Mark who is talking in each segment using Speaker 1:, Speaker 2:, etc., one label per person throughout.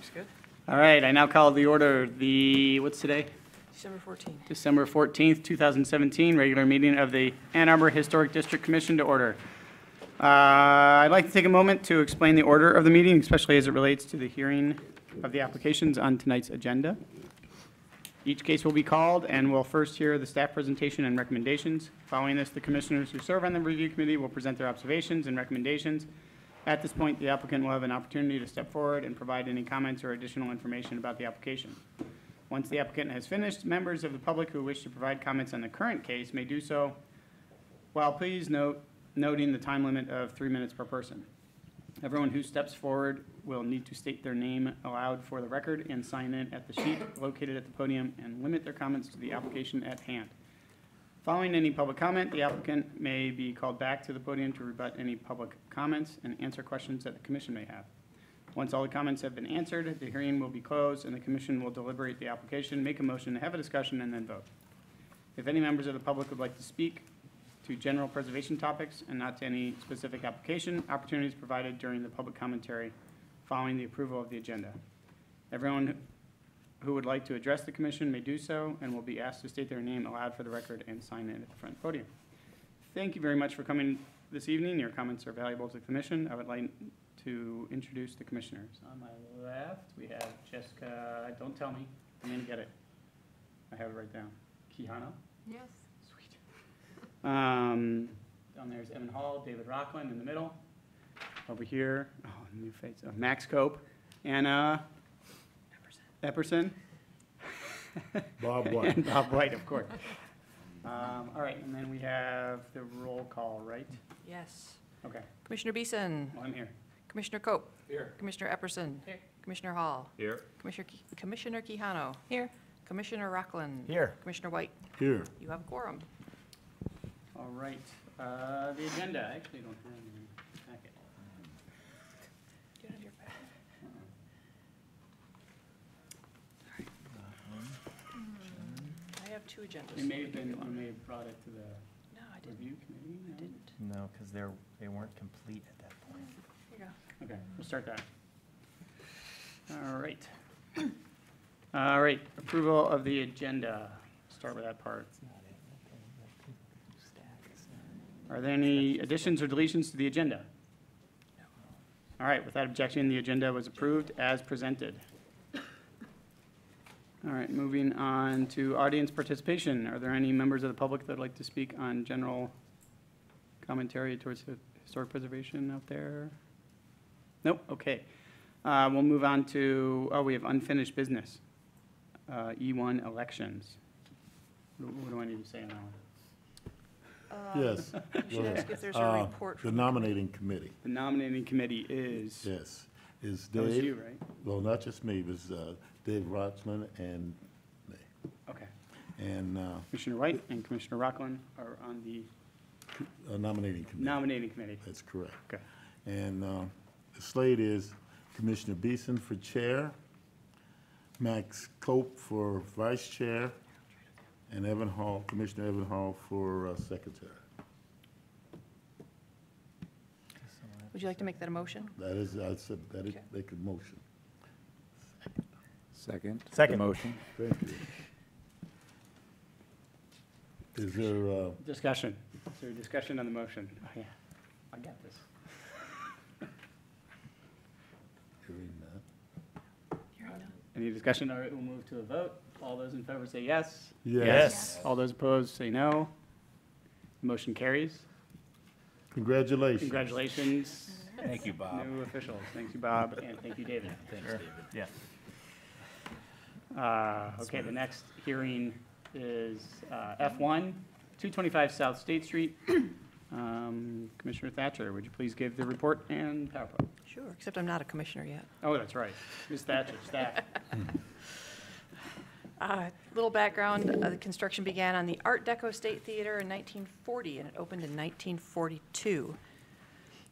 Speaker 1: Looks good.
Speaker 2: All right, I now call the order what's today?
Speaker 1: December 14th.
Speaker 2: December 14th, 2017, regular meeting of the Ann Arbor Historic District Commission to order. I'd like to take a moment to explain the order of the meeting, especially as it relates to the hearing of the applications on tonight's agenda. Each case will be called, and we'll first hear the staff presentation and recommendations. Following this, the commissioners who serve on the review committee will present their observations and recommendations. At this point, the applicant will have an opportunity to step forward and provide any comments or additional information about the application. Once the applicant has finished, members of the public who wish to provide comments on the current case may do so, while please noting the time limit of 3 minutes per person. Everyone who steps forward will need to state their name aloud for the record and sign in at the sheet located at the podium and limit their comments to the application at hand. Following any public comment, the applicant may be called back to the podium to rebut any public comments and answer questions that the commission may have. Once all the comments have been answered, the hearing will be closed and the commission will deliberate the application, make a motion, have a discussion, and then vote. If any members of the public would like to speak to general preservation topics and not to any specific application, opportunities provided during the public commentary following the approval of the agenda. Everyone who would like to address the commission may do so and will be asked to state their name aloud for the record and sign in at the front podium. Thank you very much for coming this evening. Your comments are valuable to the commission. I would like to introduce the commissioners. On my left, we have Jessica, don't tell me, I'm going to get it. I have it right down. Quijano?
Speaker 1: Yes.
Speaker 2: Sweet. Down there's Evan Hall, David Rockland in the middle. Over here, oh, new face, Max Cope, Anna Epperson.
Speaker 3: Bob White.
Speaker 2: And Bob White, of course. All right, and then we have the roll call, right?
Speaker 1: Yes.
Speaker 2: Okay,
Speaker 1: Commissioner Beeson.
Speaker 2: well, I'm here.
Speaker 1: Commissioner Cope.
Speaker 2: Here.
Speaker 1: Commissioner Epperson.
Speaker 2: Here.
Speaker 1: Commissioner Hall.
Speaker 3: Here.
Speaker 1: Commissioner Quijano. Here. Commissioner Rockland.
Speaker 3: Here.
Speaker 1: Commissioner White.
Speaker 3: Here.
Speaker 1: You have a quorum.
Speaker 2: All right, the agenda, I actually don't have any packet.
Speaker 1: Do you have your packet? I have two agendas.
Speaker 2: You may have brought it to the
Speaker 1: No, I didn't.
Speaker 2: review committee?
Speaker 1: I didn't.
Speaker 4: No, because they weren't complete at that point.
Speaker 1: Here you go.
Speaker 2: Okay, we'll start that. All right. All right, approval of the agenda. Start with that part. Are there any additions or deletions to the agenda? All right, without objection, the agenda was approved as presented. All right, moving on to audience participation. Are there any members of the public that would like to speak on general commentary towards historic preservation out there? Nope, okay. We'll move on to, we have unfinished business. E1 elections. What do I need to say on that one?
Speaker 3: Yes.
Speaker 1: You should ask if there's a report
Speaker 3: The
Speaker 1: from
Speaker 3: nominating committee,
Speaker 2: The nominating committee is,
Speaker 3: yes, is
Speaker 2: that was
Speaker 3: Dave.
Speaker 2: you, right?
Speaker 3: Well, not just me, it was Dave Rotzman and me.
Speaker 2: Okay.
Speaker 3: And
Speaker 2: Commissioner White and Commissioner Rockland are on the
Speaker 3: nominating committee.
Speaker 2: nominating committee.
Speaker 3: That's correct.
Speaker 2: Okay.
Speaker 3: And the slate is Commissioner Beeson for chair, Max Cope for vice chair, and Evan Hall, Commissioner Evan Hall for secretary.
Speaker 1: Would you like to make that a motion?
Speaker 3: That is, I said, that is,
Speaker 1: Okay.
Speaker 3: make a motion.
Speaker 5: Second.
Speaker 4: Second.
Speaker 5: The motion.
Speaker 3: Thank you. Is there,
Speaker 2: Discussion. Is there discussion on the motion? Oh, yeah, I got this.
Speaker 3: hearing that?
Speaker 1: Hearing none.
Speaker 2: Any discussion? All right, we'll move to a vote. All those in favor say yes.
Speaker 3: Yes.
Speaker 2: All those opposed say no. Motion carries.
Speaker 3: Congratulations.
Speaker 2: Congratulations,
Speaker 4: Thank you, Bob.
Speaker 2: new officials. Thank you, Bob, and thank you, David.
Speaker 4: Thanks, David. Yeah.
Speaker 2: Okay, the next hearing is F1, 225 South State Street. Commissioner Thatcher, would you please give the report and PowerPoint?
Speaker 1: Sure, except I'm not a commissioner yet.
Speaker 2: Oh, that's right. Ms. Thatcher, staff.
Speaker 1: Little background, the construction began on the Art Deco State Theater in 1940, and it opened in 1942.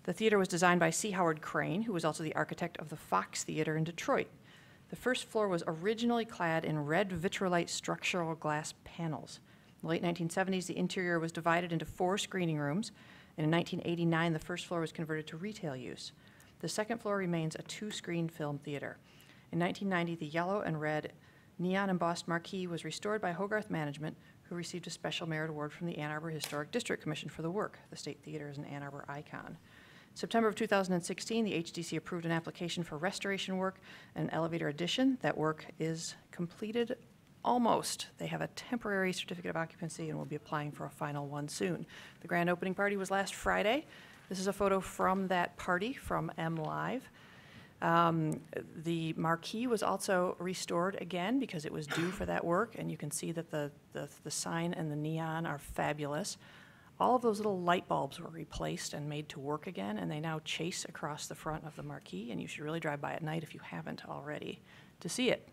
Speaker 1: The theater was designed by C. Howard Crane, who was also the architect of the Fox Theater in Detroit. The first floor was originally clad in red vitrolite structural glass panels. In the late 1970s, the interior was divided into 4 screening rooms, and in 1989, the first floor was converted to retail use. The second floor remains a 2-screen film theater. In 1990, the yellow and red neon embossed marquee was restored by Hogarth Management, who received a Special Merit Award from the Ann Arbor Historic District Commission for the work. The State Theater is an Ann Arbor icon. September of 2016, the HDC approved an application for restoration work and an elevator addition. That work is completed almost. They have a temporary certificate of occupancy and will be applying for a final one soon. The grand opening party was last Friday. This is a photo from that party from M Live. The marquee was also restored again because it was due for that work, and you can see that the sign and the neon are fabulous. All of those little light bulbs were replaced and made to work again, and they now chase across the front of the marquee, and you should really drive by at night if you haven't already to see it.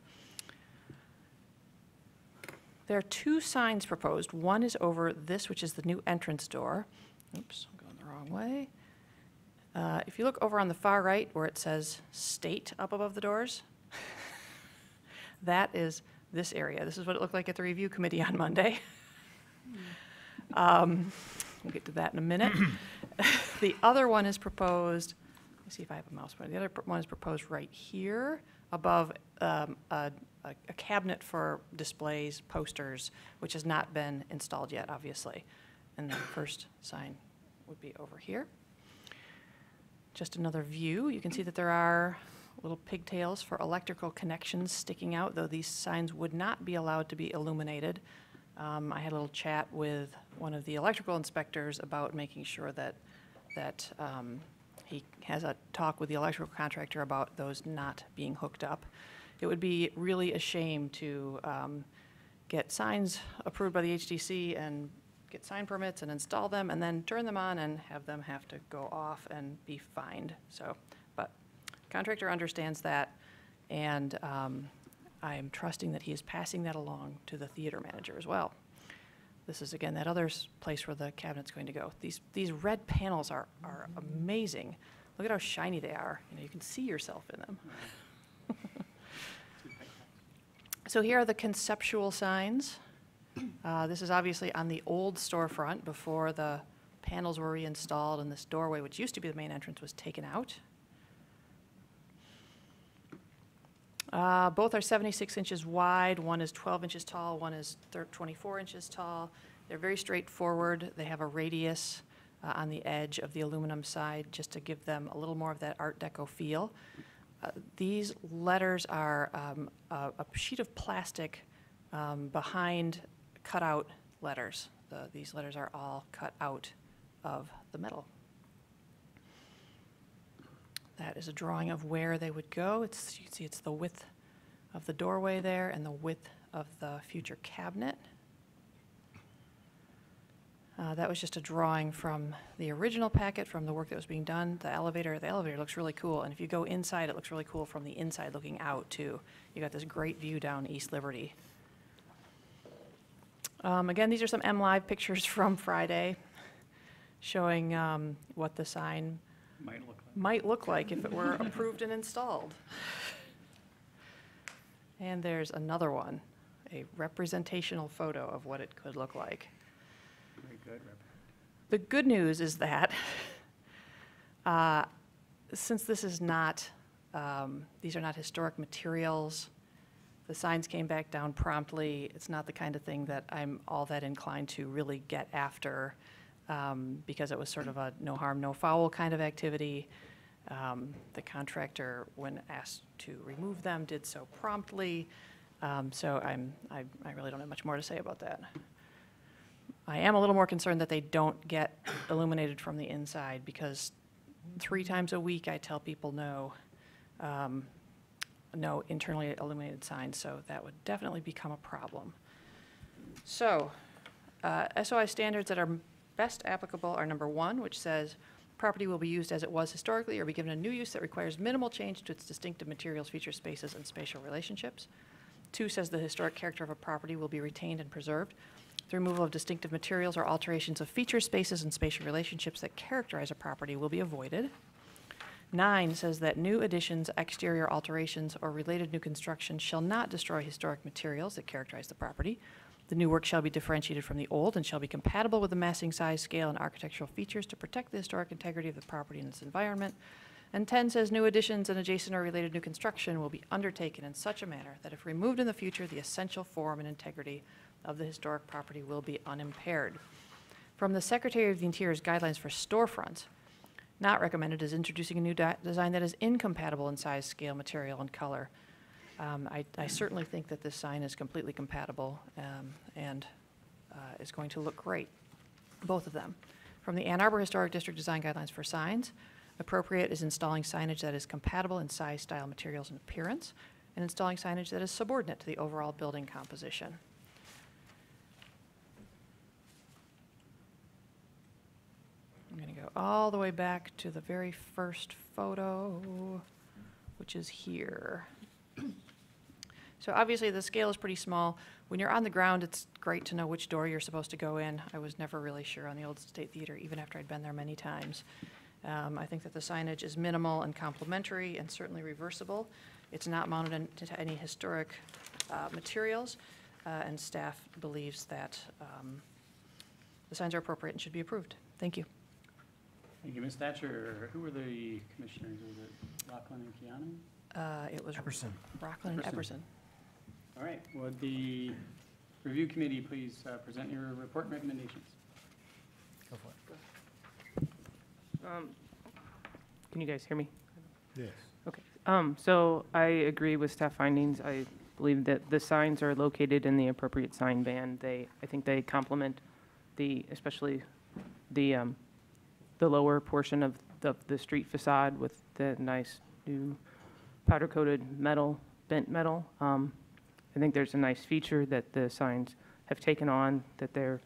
Speaker 1: There are two signs proposed. One is over this, which is the new entrance door. Oops, I'm going the wrong way. If you look over on the far right where it says State up above the doors, that is this area. This is what it looked like at the review committee on Monday. We'll get to that in a minute. The other one is proposed, let me see if I have a mouse pointer. The other one is proposed right here above a cabinet for displays, posters, which has not been installed yet, obviously. And the first sign would be over here. Just another view. You can see that there are little pigtails for electrical connections sticking out, though these signs would not be allowed to be illuminated. I had a little chat with one of the electrical inspectors about making sure that he has a talk with the electrical contractor about those not being hooked up. It would be really a shame to get signs approved by the HDC and get sign permits and install them and then turn them on and have them have to go off and be fined. So, but contractor understands that, and I am trusting that he is passing that along to the theater manager as well. This is, again, that other place where the cabinet's going to go. These red panels are amazing. Look at how shiny they are. You can see yourself in them. So here are the conceptual signs. This is obviously on the old storefront before the panels were reinstalled and this doorway, which used to be the main entrance, was taken out. Both are 76 inches wide. One is 12 inches tall. One is 24 inches tall. They're very straightforward. They have a radius on the edge of the aluminum side just to give them a little more of that Art Deco feel. These letters are a sheet of plastic behind cutout letters. These letters are all cut out of the metal. That is a drawing of where they would go. You can see it's the width of the doorway there and the width of the future cabinet. That was just a drawing from the original packet from the work that was being done. The elevator looks really cool, and if you go inside, it looks really cool from the inside looking out too. You got this great view down East Liberty. Again, these are some M Live pictures from Friday showing what the sign might look like if it were approved and installed. And there's another one, a representational photo of what it could look like.
Speaker 2: Very good.
Speaker 1: The good news is that since this is not, these are not historic materials, the signs came back down promptly. It's not the kind of thing that I'm all that inclined to really get after because it was sort of a no harm, no foul kind of activity. The contractor, when asked to remove them, did so promptly. So I really don't have much more to say about that. I am a little more concerned that they don't get illuminated from the inside because 3 times a week I tell people no internally illuminated signs, so that would definitely become a problem. So, SOI standards that are best applicable are number 1, which says property will be used as it was historically or be given a new use that requires minimal change to its distinctive materials, features, spaces, and spatial relationships. 2 says the historic character of a property will be retained and preserved. The removal of distinctive materials or alterations of features, spaces, and spatial relationships that characterize a property will be avoided. 9 says that new additions, exterior alterations, or related new construction shall not destroy historic materials that characterize the property. The new work shall be differentiated from the old and shall be compatible with the massing, size, scale, and architectural features to protect the historic integrity of the property and its environment. And 10 says new additions and adjacent or related new construction will be undertaken in such a manner that if removed in the future, the essential form and integrity of the historic property will be unimpaired. From the Secretary of the Interior's guidelines for storefronts, not recommended is introducing a new design that is incompatible in size, scale, material, and color. I certainly think that this sign is completely compatible and is going to look great, both of them. From the Ann Arbor Historic District Design Guidelines for signs, appropriate is installing signage that is compatible in size, style, materials, and appearance, and installing signage that is subordinate to the overall building composition. I'm going to go all the way back to the very first photo, which is here. So obviously the scale is pretty small. When you're on the ground, it's great to know which door you're supposed to go in. I was never really sure on the old State Theater, even after I'd been there many times. I think that the signage is minimal and complementary and certainly reversible. It's not mounted into any historic materials, and staff believes that the signs are appropriate and should be approved. Thank you.
Speaker 2: Thank you, Ms. Thatcher. Who were the commissioners? Was it Rockland and Keanu?
Speaker 1: It was
Speaker 4: Epperson.
Speaker 1: Rockland and
Speaker 2: Epperson.
Speaker 1: Epperson.
Speaker 2: All right, would the review committee please present your report and recommendations?
Speaker 4: Go for it.
Speaker 5: Can you guys hear me?
Speaker 3: Yes.
Speaker 5: Okay. So I agree with staff findings. I believe that the signs are located in the appropriate sign band. I think they complement especially the lower portion of the street facade with the nice new powder-coated metal, bent metal. I think there's a nice feature that the signs have taken on, that they're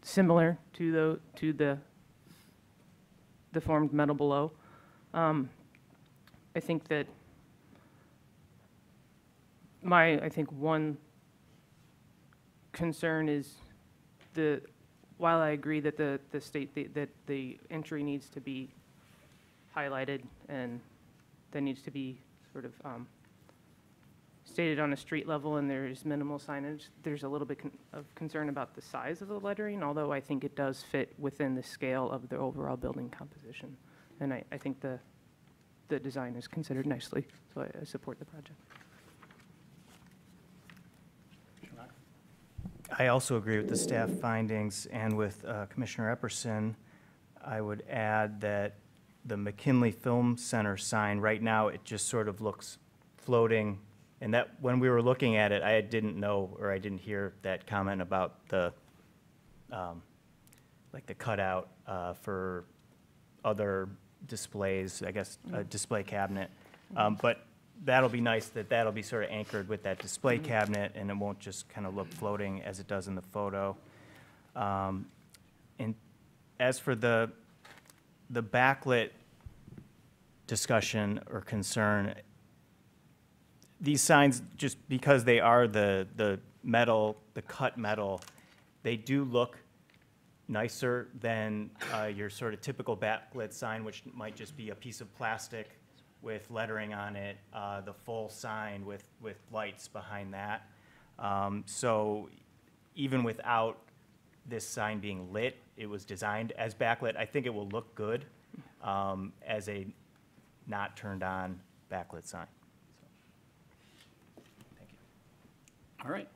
Speaker 5: similar to the formed metal below. I think that I think one concern is while I agree that that the entry needs to be highlighted and that needs to be sort of stated on a street level and there is minimal signage, there's a little bit of concern about the size of the lettering, although I think it does fit within the scale of the overall building composition. And I think the design is considered nicely, so I support the project.
Speaker 4: I also agree with the staff findings and with Commissioner Epperson. I would add that the McKinley Film Center sign, right now, it just sort of looks floating. And that, when we were looking at it, I didn't know, or I didn't hear that comment about the, like the cutout for other displays, I guess, a display cabinet. But that'll be nice that that'll be sort of anchored with that display cabinet and it won't just kind of look floating as it does in the photo. And as for the backlit discussion or concern, these signs, just because they are the metal, the cut metal, they do look nicer than your sort of typical backlit sign, which might just be a piece of plastic with lettering on it, the full sign with lights behind that. So even without this sign being lit, it was designed as backlit. I think it will look good as a not turned on backlit sign. So, thank you.
Speaker 2: All right,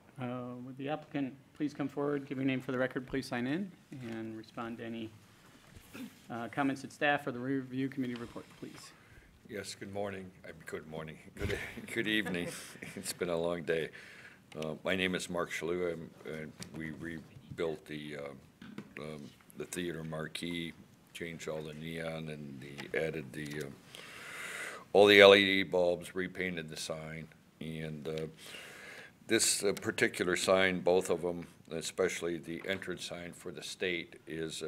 Speaker 2: would the applicant please come forward, give your name for the record, please sign in, and respond to any comments at staff or the review committee report, please.
Speaker 6: Yes, good morning. Good morning. Good evening. It's been a long day. My name is Mark Shalou, and we rebuilt the theater marquee, changed all the neon, and added all the LED bulbs, repainted the sign, and this particular sign, both of them, especially the entrance sign for the state, is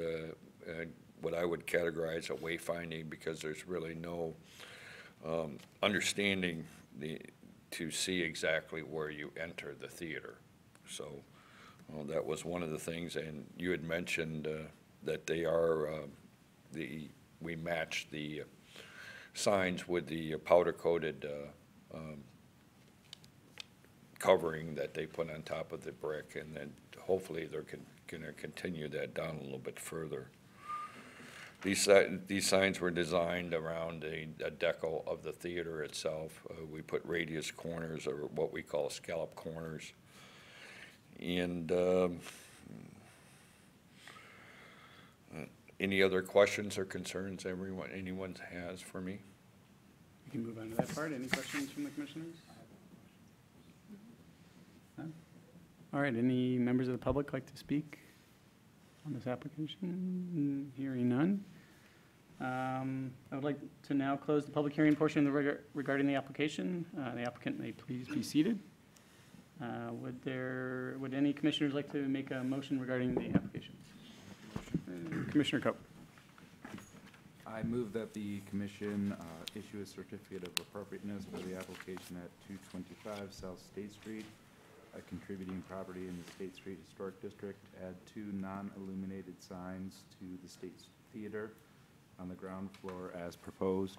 Speaker 6: what I would categorize a wayfinding, because there's really no understanding to see exactly where you enter the theater. So that was one of the things, and you had mentioned that they are, we matched the signs with the powder-coated covering that they put on top of the brick, and then hopefully they're going to continue that down a little bit further. These signs were designed around a decal of the theater itself. We put radius corners, or what we call scallop corners. And any other questions or concerns anyone has for me?
Speaker 2: We can move on to that part. Any questions from the commissioners? None? All right, any members of the public like to speak on this application? Hearing none. I would like to now close the public hearing portion of regarding the application. The applicant may please be seated. Would any commissioners like to make a motion regarding the application? Commissioner Cope.
Speaker 7: I move that the commission issue a certificate of appropriateness for the application at 225 South State Street, a contributing property in the State Street Historic District, add 2 non-illuminated signs to the State Theater on the ground floor as proposed.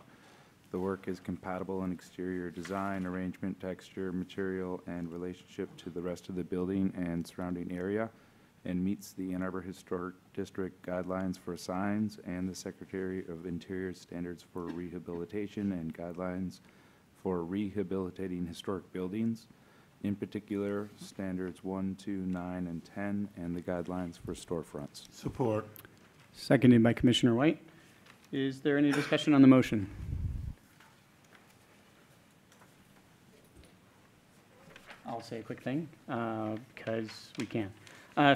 Speaker 7: The work is compatible in exterior design, arrangement, texture, material, and relationship to the rest of the building and surrounding area, and meets the Ann Arbor Historic District guidelines for signs and the Secretary of Interior standards for rehabilitation and guidelines for rehabilitating historic buildings, in particular, standards 1, 2, 9, and 10, and the guidelines for storefronts.
Speaker 3: Support.
Speaker 2: Seconded by Commissioner White. Is there any discussion on the motion? I'll say a quick thing, because we can.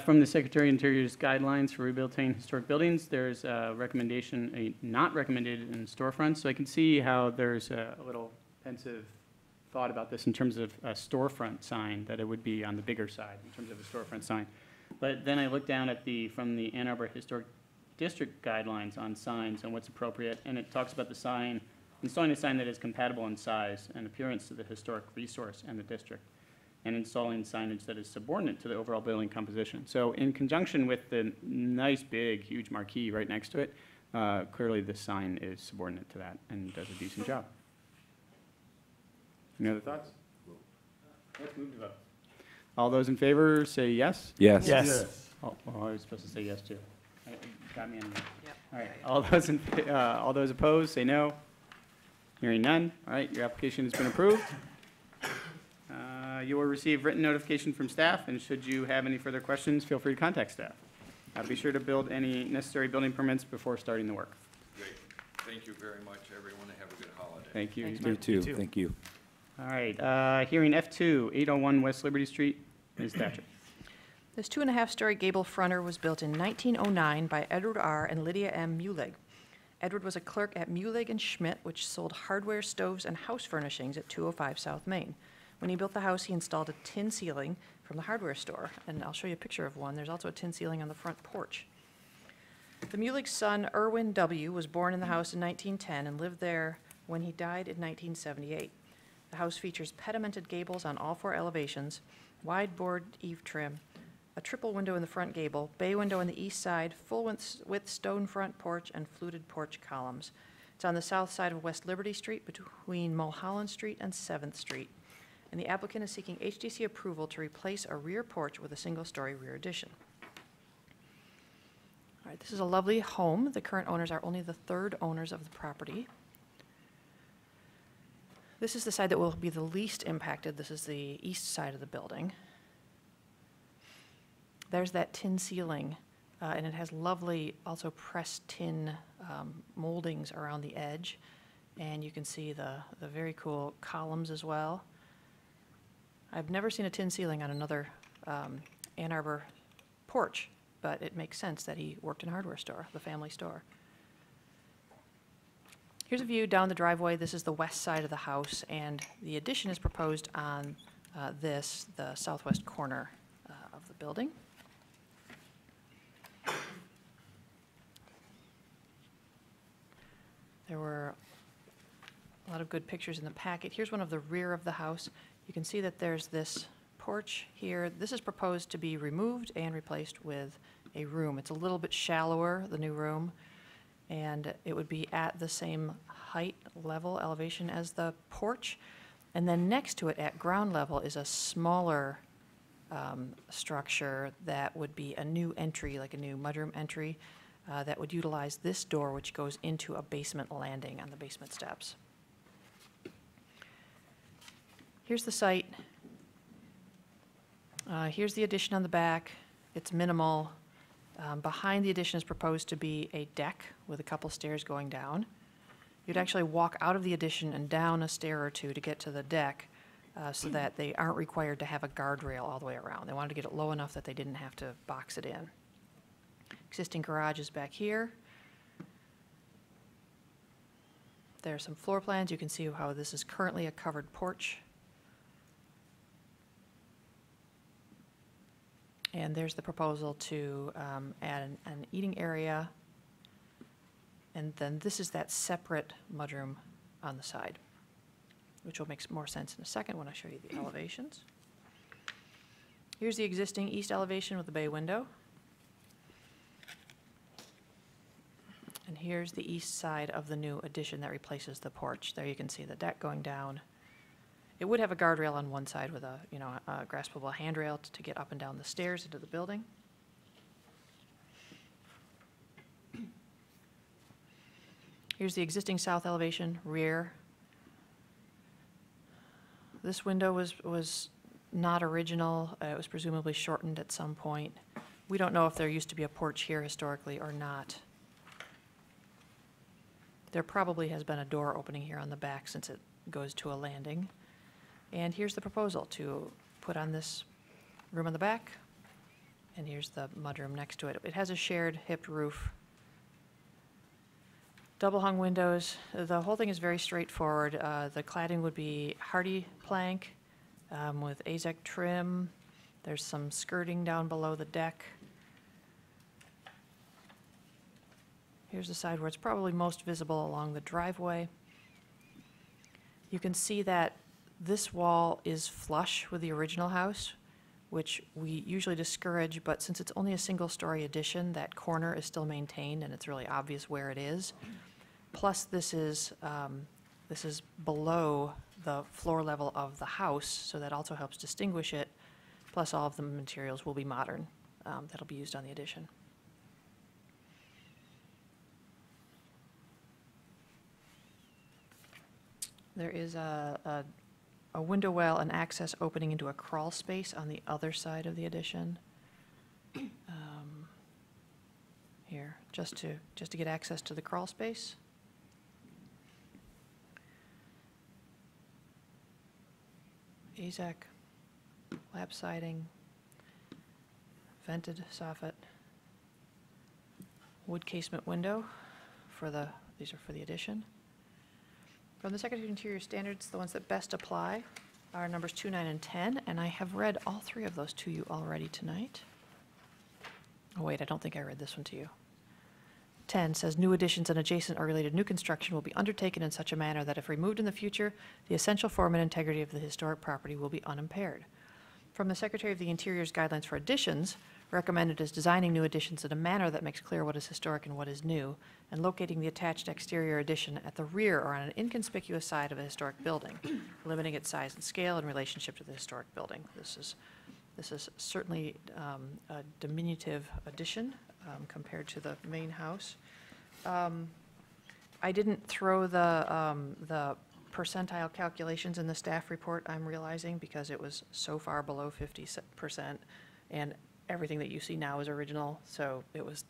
Speaker 2: From the Secretary of Interior's guidelines for rehabilitating historic buildings, there's a recommendation, not recommended in storefronts. So I can see how there's a little pensive thought about this in terms of a storefront sign, that it would be on the bigger side in terms of a storefront sign. But then I look down at from the Ann Arbor Historic District guidelines on signs and what's appropriate, and it talks about the sign, installing a sign that is compatible in size and appearance to the historic resource and the district, and installing signage that is subordinate to the overall building composition. So in conjunction with the nice, big, huge marquee right next to it, clearly this sign is subordinate to that and does a decent job. Any other thoughts? Let's move to vote. All those in favor say yes?
Speaker 7: Yes.
Speaker 3: Yes.
Speaker 2: Oh, well, I was supposed to say yes too. It got me in there.
Speaker 1: Yep.
Speaker 2: All right, all those opposed, say no. Hearing none. All right, your application has been approved. You will receive written notification from staff, and should you have any further questions, feel free to contact staff. Be sure to build any necessary building permits before starting the work.
Speaker 6: Great. Thank you very much, everyone, and have a good holiday.
Speaker 2: Thank you.
Speaker 1: Thanks,
Speaker 7: You
Speaker 1: Mark.
Speaker 7: too. Thank you.
Speaker 2: All right, hearing F2, 801 West Liberty Street. Ms. Thatcher.
Speaker 1: This 2.5-story gable fronter was built in 1909 by Edward R. and Lydia M. Muleg. Edward was a clerk at Muleg and Schmidt, which sold hardware, stoves, and house furnishings at 205 South Main. When he built the house, he installed a tin ceiling from the hardware store, and I'll show you a picture of one. There's also a tin ceiling on the front porch. The Muleg's son, Irwin W., was born in the house in 1910 and lived there when he died in 1978. The house features pedimented gables on all 4 elevations, wide board eave trim, a triple window in the front gable, bay window on the east side, full-width stone front porch, and fluted porch columns. It's on the south side of West Liberty Street between Mulholland Street and 7th Street. And the applicant is seeking HDC approval to replace a rear porch with a single-story rear addition. All right, this is a lovely home. The current owners are only the 3rd owners of the property. This is the side that will be the least impacted. This is the east side of the building. There's that tin ceiling, and it has lovely, also pressed tin moldings around the edge. And you can see the very cool columns as well. I've never seen a tin ceiling on another Ann Arbor porch, but it makes sense that he worked in a hardware store, the family store. Here's a view down the driveway. This is the west side of the house, and the addition is proposed on the southwest corner of the building. There were a lot of good pictures in the packet. Here's one of the rear of the house. You can see that there's this porch here. This is proposed to be removed and replaced with a room. It's a little bit shallower, the new room, and it would be at the same height, level, elevation as the porch. And then next to it at ground level is a smaller structure that would be a new entry, like a new mudroom entry. that would utilize this door, which goes into a basement landing on the basement steps. Here's the site. Here's the addition on the back. It's minimal. Behind the addition is proposed to be a deck with a couple stairs going down. You'd actually walk out of the addition and down a stair or two to get to the deck, so that they aren't required to have a guardrail all the way around. They wanted to get it low enough that they didn't have to box it in. Existing garage is back here. There are some floor plans. You can see how this is currently a covered porch. And there's the proposal to add an eating area. And then this is that separate mudroom on the side, which will make more sense in a second when I show you the elevations. Here's the existing east elevation with the bay window. And here's the east side of the new addition that replaces the porch. There you can see the deck going down. It would have a guardrail on one side with a graspable handrail to get up and down the stairs into the building. Here's the existing south elevation, rear. This window was not original. It was presumably shortened at some point. We don't know if there used to be a porch here historically or not. There probably has been a door opening here on the back since it goes to a landing. And here's the proposal to put on this room on the back, and here's the mudroom next to it. It has a shared hipped roof. Double hung windows. The whole thing is very straightforward. The cladding would be hardy plank with AZEK trim. There's some skirting down below the deck. Here's the side where it's probably most visible along the driveway. You can see that this wall is flush with the original house, which we usually discourage, but since it's only a single-story addition, that corner is still maintained, and it's really obvious where it is. Plus, this is below the floor level of the house, so that also helps distinguish it. Plus, all of the materials will be modern. That'll be used on the addition. There is a window well and access opening into a crawl space on the other side of the addition. Here, just to get access to the crawl space. AZEK, lap siding, vented soffit, wood casement window these are for the addition. From the Secretary of Interior standards, the ones that best apply are numbers 2, 9, and 10, and I have read all three of those to you already tonight. Oh, wait, I don't think I read this one to you. 10 says, new additions and adjacent or related new construction will be undertaken in such a manner that if removed in the future, the essential form and integrity of the historic property will be unimpaired. From the Secretary of the Interior's guidelines for additions, recommended is designing new additions in a manner that makes clear what is historic and what is new, and locating the attached exterior addition at the rear or on an inconspicuous side of a historic building, limiting its size and scale in relationship to the historic building. This is certainly a diminutive addition compared to the main house. I didn't throw the percentile calculations in the staff report, I'm realizing, because it was so far below 50%, and everything that you see now is original, so it was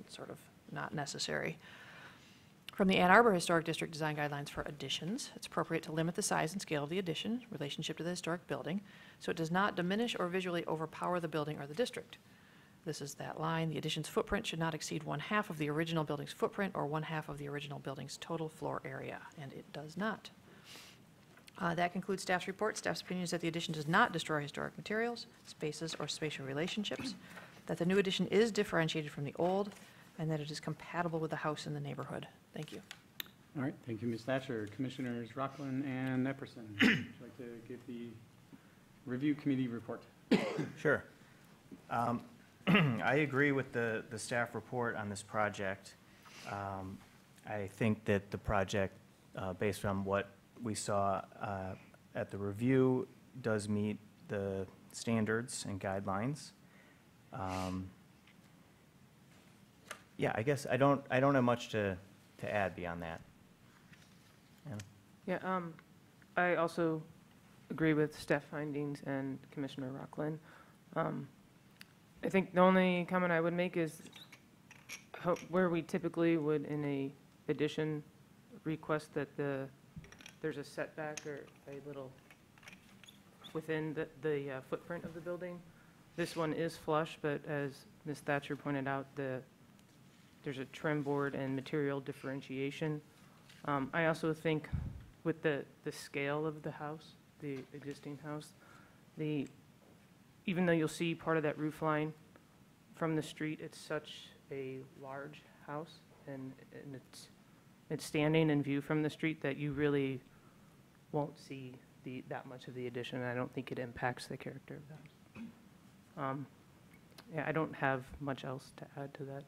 Speaker 1: sort of not necessary. From the Ann Arbor Historic District Design Guidelines for additions, it's appropriate to limit the size and scale of the addition in relationship to the historic building, so it does not diminish or visually overpower the building or the district. This is that line. The addition's footprint should not exceed 1/2 of the original building's footprint or 1/2 of the original building's total floor area, and it does not. That concludes staff's report. Staff's opinion is that the addition does not destroy historic materials, spaces, or spatial relationships, that the new addition is differentiated from the old, and that it is compatible with the house and the neighborhood. Thank you.
Speaker 2: All right, thank you, Ms. Thatcher. Commissioners Rockland and Epperson, would you like to give the review committee report?
Speaker 4: Sure. I agree with the staff report on this project. I think that the project, based on what we saw at the review, does meet the standards and guidelines. Yeah, I guess I don't have much to add beyond that. Yeah.
Speaker 5: Yeah, I also agree with staff findings and Commissioner Rockland. I think the only comment I would make is where we typically would in a addition request that there's a setback or a little within the footprint of the building. This one is flush, but as Ms. Thatcher pointed out, there's a trim board and material differentiation. I also think with the scale of the house, the existing house, even though you'll see part of that roof line from the street, it's such a large house and it's standing in view from the street that you really won't see that much of the addition. I don't think it impacts the character of the house. Yeah, I don't have much else to add to that.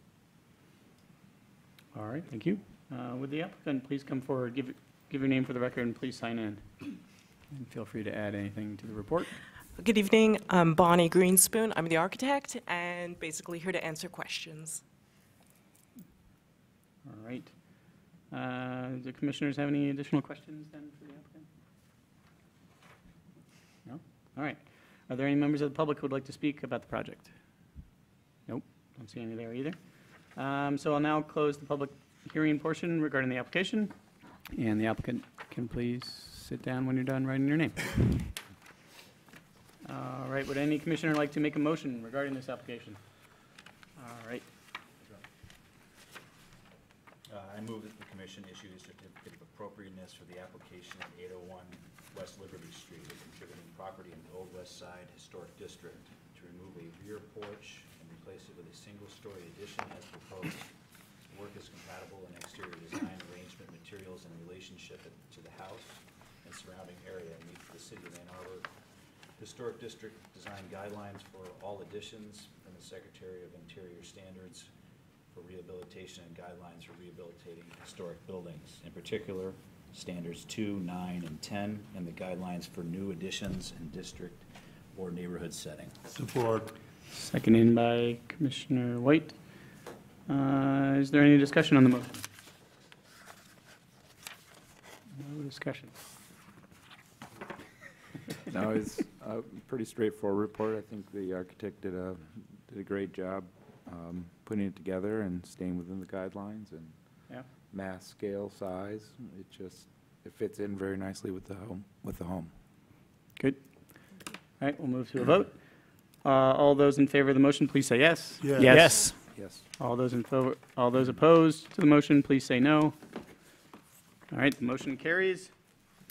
Speaker 2: All right, thank you. Would the applicant please come forward, give your name for the record, and please sign in. And feel free to add anything to the report.
Speaker 8: Good evening. I'm Bonnie Greenspoon. I'm the architect and basically here to answer questions.
Speaker 2: All right. Do the commissioners have any additional questions then for the applicant? No? All right. Are there any members of the public who would like to speak about the project? Nope, don't see any there either. So I'll now close the public hearing portion regarding the application. And the applicant can please sit down when you're done writing your name. All right, would any commissioner like to make a motion regarding this application? All right.
Speaker 9: I move that the commission issue a certificate of appropriateness for the application at 801 West Liberty Street, a contributing property in the Old West Side Historic District, to remove a rear porch and replace it with a single-story addition as proposed. The work is compatible in exterior design, arrangement, materials, and relationship to the house and surrounding area, and meets the City of Ann Arbor Historic District design guidelines for all additions and the Secretary of Interior standards for rehabilitation and guidelines for rehabilitating historic buildings. In particular, standards 2, 9, and 10, and the guidelines for new additions in district or neighborhood setting.
Speaker 3: Support.
Speaker 2: Seconded by Commissioner White. Is there any discussion on the motion? No discussion.
Speaker 7: No, it's a pretty straightforward report. I think the architect did a great job putting it together and staying within the guidelines and
Speaker 2: Yeah.
Speaker 7: mass, scale, size. It fits in very nicely with the home.
Speaker 2: Good. All right, we'll move to a vote. All those in favor of the motion, please say yes.
Speaker 3: Yes.
Speaker 4: Yes.
Speaker 7: Yes.
Speaker 2: All those opposed to the motion, please say no. All right, the motion carries.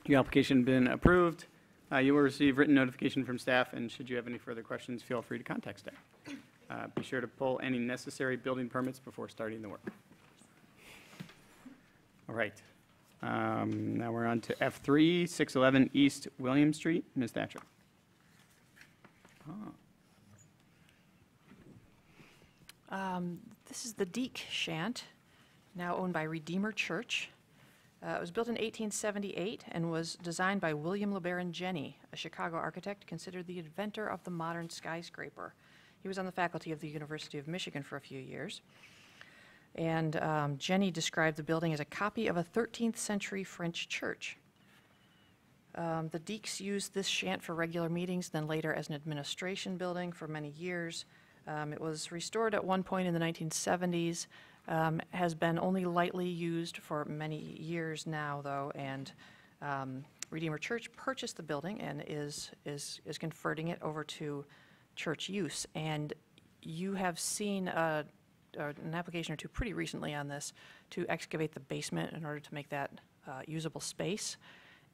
Speaker 2: Your application has been approved. You will receive written notification from staff, and should you have any further questions, feel free to contact staff. Be sure to pull any necessary building permits before starting the work. All right. Now we're on to F3, 611 East William Street. Ms. Thatcher.
Speaker 1: This is the Dekeshant, now owned by Redeemer Church. It was built in 1878 and was designed by William LeBaron Jenney, a Chicago architect considered the inventor of the modern skyscraper. He was on the faculty of the University of Michigan for a few years. And Jenney described the building as a copy of a 13th century French church. The Dekes used this shant for regular meetings, then later as an administration building for many years. It was restored at one point in the 1970s, has been only lightly used for many years now, though, and Redeemer Church purchased the building and is converting it over to church use. And you have seen an application or two pretty recently on this to excavate the basement in order to make that usable space.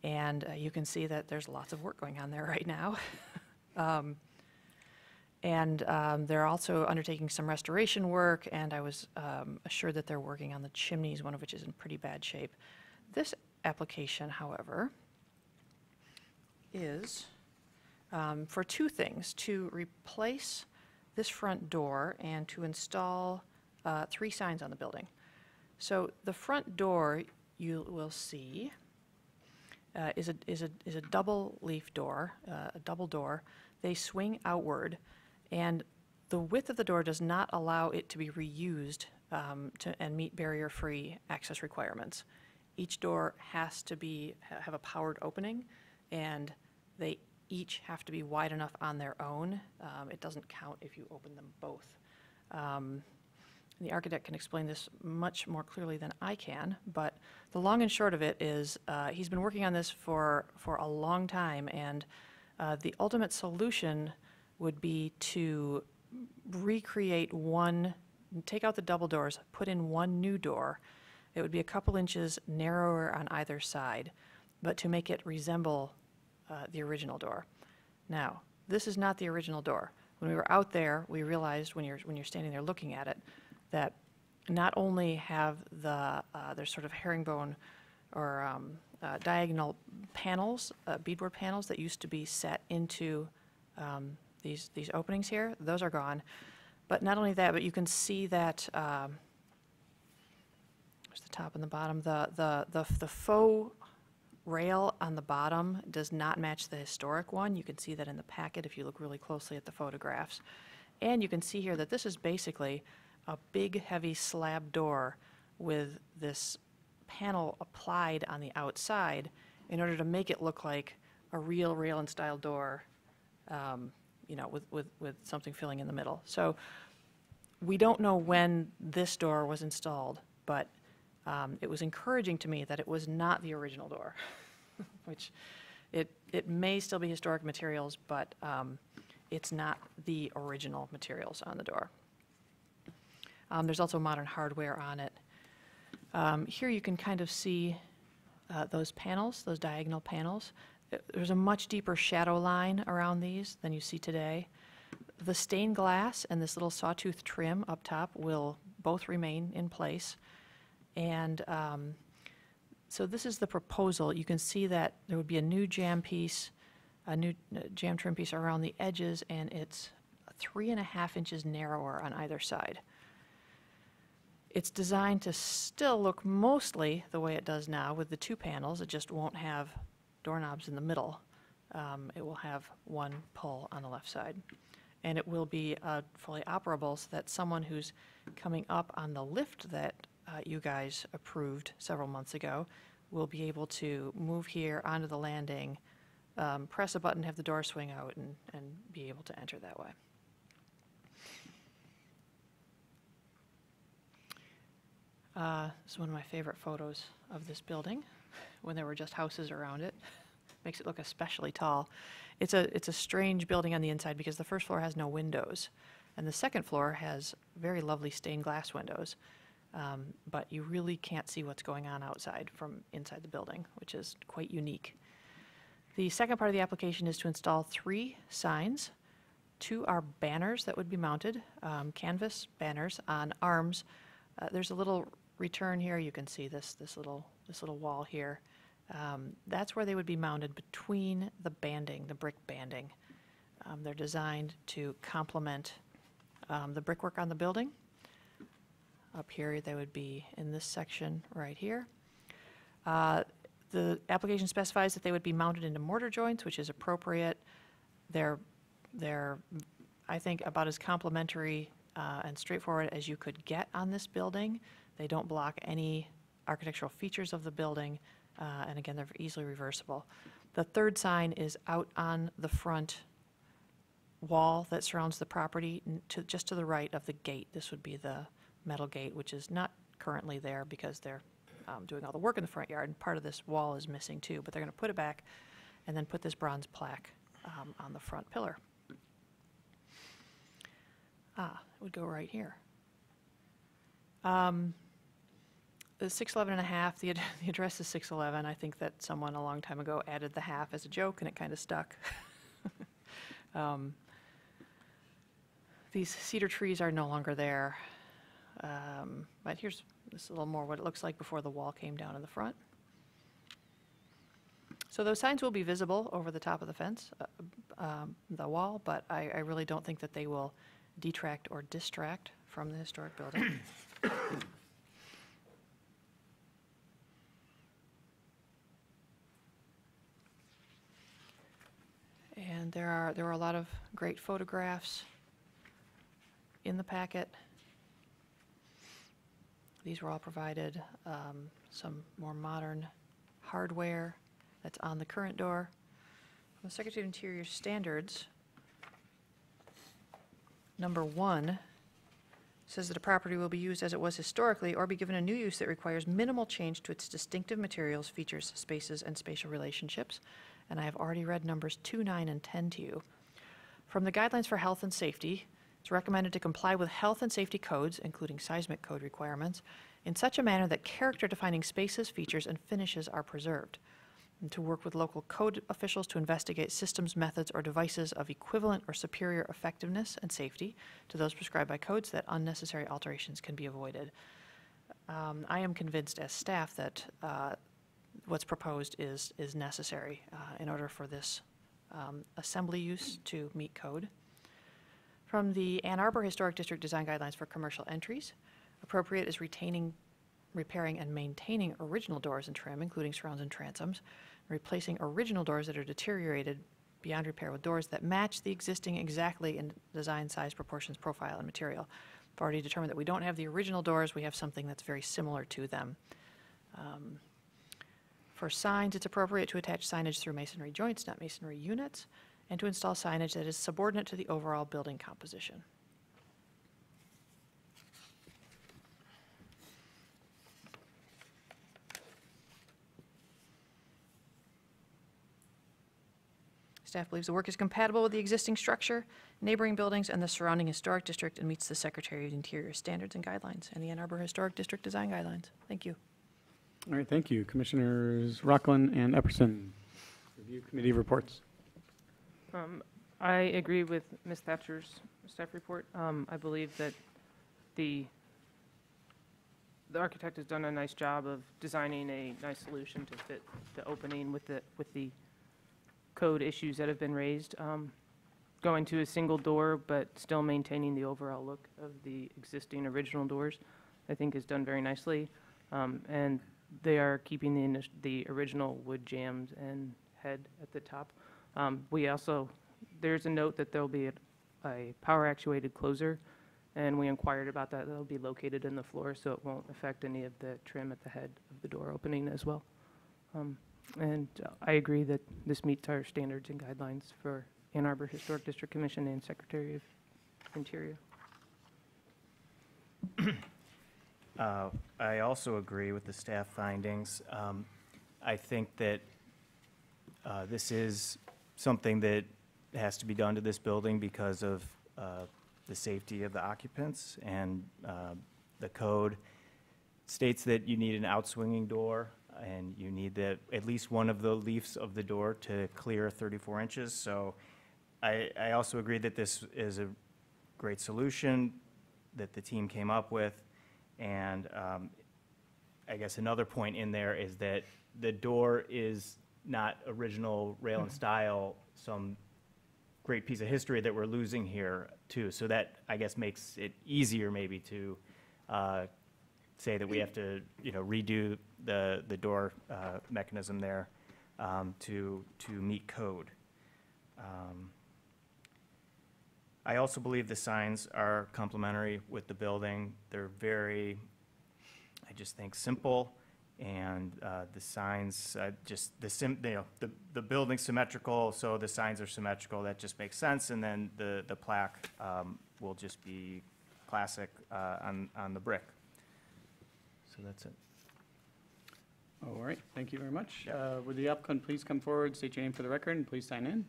Speaker 1: And you can see that there's lots of work going on there right now. They're also undertaking some restoration work, and I was assured that they're working on the chimneys, one of which is in pretty bad shape. This application, however, is for two things: to replace this front door and to install 3 signs on the building. So the front door, you will see, is a double leaf door, a double door. They swing outward, and the width of the door does not allow it to be reused and meet barrier-free access requirements. Each door has to have a powered opening, and they each have to be wide enough on their own. It doesn't count if you open them both. The architect can explain this much more clearly than I can, but the long and short of it is he's been working on this for a long time, and the ultimate solution would be to recreate take out the double doors, put in one new door. It would be a couple inches narrower on either side, but to make it resemble the original door. Now, this is not the original door. When we were out there, we realized when you're standing there looking at it, that not only have there's sort of herringbone or diagonal panels, beadboard panels that used to be set into these openings here, those are gone. But not only that, but you can see that there's the top and the bottom. The faux rail on the bottom does not match the historic one. You can see that in the packet if you look really closely at the photographs. And you can see here that this is basically a big, heavy slab door with this panel applied on the outside in order to make it look like a real rail and style door, with something filling in the middle. So we don't know when this door was installed, but it was encouraging to me that it was not the original door, which it may still be historic materials, but it's not the original materials on the door. There's also modern hardware on it. Here you can kind of see those panels, those diagonal panels. There's a much deeper shadow line around these than you see today. The stained glass and this little sawtooth trim up top will both remain in place. And so this is the proposal. You can see that there would be a new jam piece, a new jam trim piece around the edges, and it's 3.5 inches narrower on either side. It's designed to still look mostly the way it does now with the two panels. It just won't have doorknobs in the middle. It will have one pull on the left side. And it will be fully operable so that someone who's coming up on the lift that you guys approved several months ago will be able to move here onto the landing, press a button, have the door swing out, and be able to enter that way. This is one of my favorite photos of this building when there were just houses around it. Makes it look especially tall. It's a strange building on the inside because the first floor has no windows, and the second floor has very lovely stained glass windows, but you really can't see what's going on outside from inside the building, which is quite unique. The second part of the application is to install 3 signs. 2 are banners that would be mounted, canvas banners on arms. There's a little return here. You can see this little wall here. That's where they would be mounted between the banding, the brick banding. They're designed to complement the brickwork on the building. Up here, they would be in this section right here. The application specifies that they would be mounted into mortar joints, which is appropriate. They're I think, about as complementary and straightforward as you could get on this building. They don't block any architectural features of the building, and again, they're easily reversible. The third sign is out on the front wall that surrounds the property, just to the right of the gate. This would be the metal gate, which is not currently there because they're doing all the work in the front yard, and part of this wall is missing too, but they're going to put it back and then put this bronze plaque on the front pillar. It would go right here. The 611.5, the address is 611. I think that someone a long time ago added the half as a joke, and it kind of stuck. These cedar trees are no longer there. But here's this a little more what it looks like before the wall came down in the front. So those signs will be visible over the top of the fence, the wall, but I really don't think that they will detract or distract from the historic building. And there were a lot of great photographs in the packet. These were all provided, some more modern hardware that's on the current door. The Secretary of Interior standards, number 1 says that a property will be used as it was historically or be given a new use that requires minimal change to its distinctive materials, features, spaces, and spatial relationships. And I have already read numbers 2, 9, and 10 to you. From the Guidelines for Health and Safety, it's recommended to comply with health and safety codes, including seismic code requirements, in such a manner that character-defining spaces, features, and finishes are preserved, and to work with local code officials to investigate systems, methods, or devices of equivalent or superior effectiveness and safety to those prescribed by codes that unnecessary alterations can be avoided. I am convinced as staff that what's proposed is necessary in order for this assembly use to meet code. From the Ann Arbor Historic District Design Guidelines for Commercial Entries, appropriate is retaining, repairing, and maintaining original doors and trim, including surrounds and transoms, replacing original doors that are deteriorated beyond repair with doors that match the existing exactly in design, size, proportions, profile, and material. I've already determined that we don't have the original doors, we have something that's very similar to them. For signs, it's appropriate to attach signage through masonry joints, not masonry units, and to install signage that is subordinate to the overall building composition. Staff believes the work is compatible with the existing structure, neighboring buildings, and the surrounding historic district, and meets the Secretary of Interior standards and guidelines and the Ann Arbor Historic District Design Guidelines. Thank you.
Speaker 2: All right, thank you. Commissioners Rockland and Epperson. Review committee reports.
Speaker 5: I agree with Ms. Thatcher's staff report. I believe that the architect has done a nice job of designing a nice solution to fit the opening with the code issues that have been raised. Going to a single door, but still maintaining the overall look of the existing original doors, I think is done very nicely. And they are keeping the original wood jambs and head at the top. There's a note that there'll be a power actuated closer, and we inquired about that. That'll be located in the floor, so it won't affect any of the trim at the head of the door opening as well. And I agree that this meets our standards and guidelines for Ann Arbor Historic District Commission and Secretary of Interior.
Speaker 4: I also agree with the staff findings. I think that this is something that has to be done to this building because of the safety of the occupants, and the code states that you need an outswinging door, and you need at least one of the leaves of the door to clear 34 inches. So I also agree that this is a great solution that the team came up with. And I guess another point in there is that the door is not original rail and style, some great piece of history that we're losing here too. So that, I guess, makes it easier maybe to say that we have to, redo the door mechanism there to meet code. I also believe the signs are complementary with the building. They're very, I just think, simple, and the signs the building's symmetrical, so the signs are symmetrical. That just makes sense, and then the plaque will just be classic on the brick. So that's it.
Speaker 2: All right, thank you very much. Would the applicant please come forward, state your name for the record, and please sign in?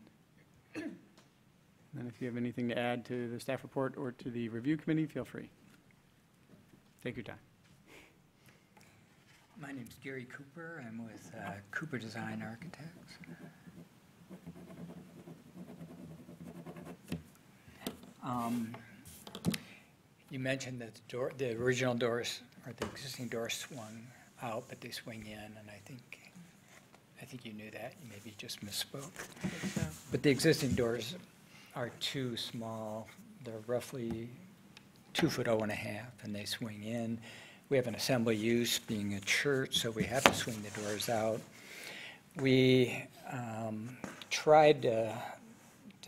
Speaker 2: And if you have anything to add to the staff report or to the review committee, feel free. Take your time.
Speaker 10: My name's Gary Cooper. I'm with Cooper Design Architects. You mentioned that the original doors, or the existing doors, swung out, but they swing in, and I think you knew that. You maybe just misspoke. But the existing doors are too small. They're roughly 2'0.5", and they swing in. We have an assembly use being a church, so we have to swing the doors out. We tried to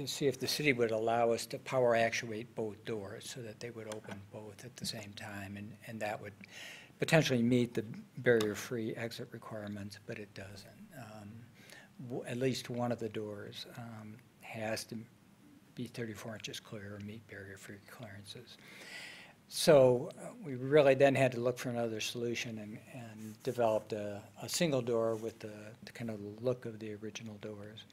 Speaker 10: see if the city would allow us to power actuate both doors so that they would open both at the same time, and that would potentially meet the barrier-free exit requirements, but it doesn't. At least one of the doors has to be 34 inches clear or meet barrier-free clearances. So we really then had to look for another solution and developed a single door with the kind of look of the original doors.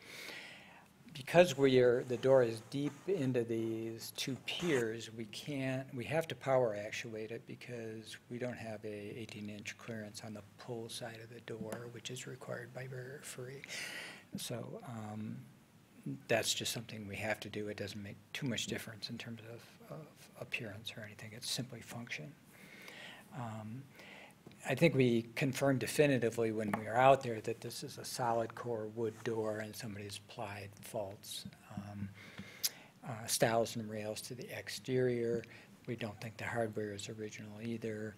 Speaker 10: Because the door is deep into these two piers, we have to power actuate it because we don't have a 18-inch clearance on the pull side of the door, which is required by barrier-free. So that's just something we have to do. It doesn't make too much difference in terms of appearance or anything. It's simply function. I think we confirmed definitively when we were out there that this is a solid core wood door and somebody's applied faults, stiles and rails to the exterior. We don't think the hardware is original either.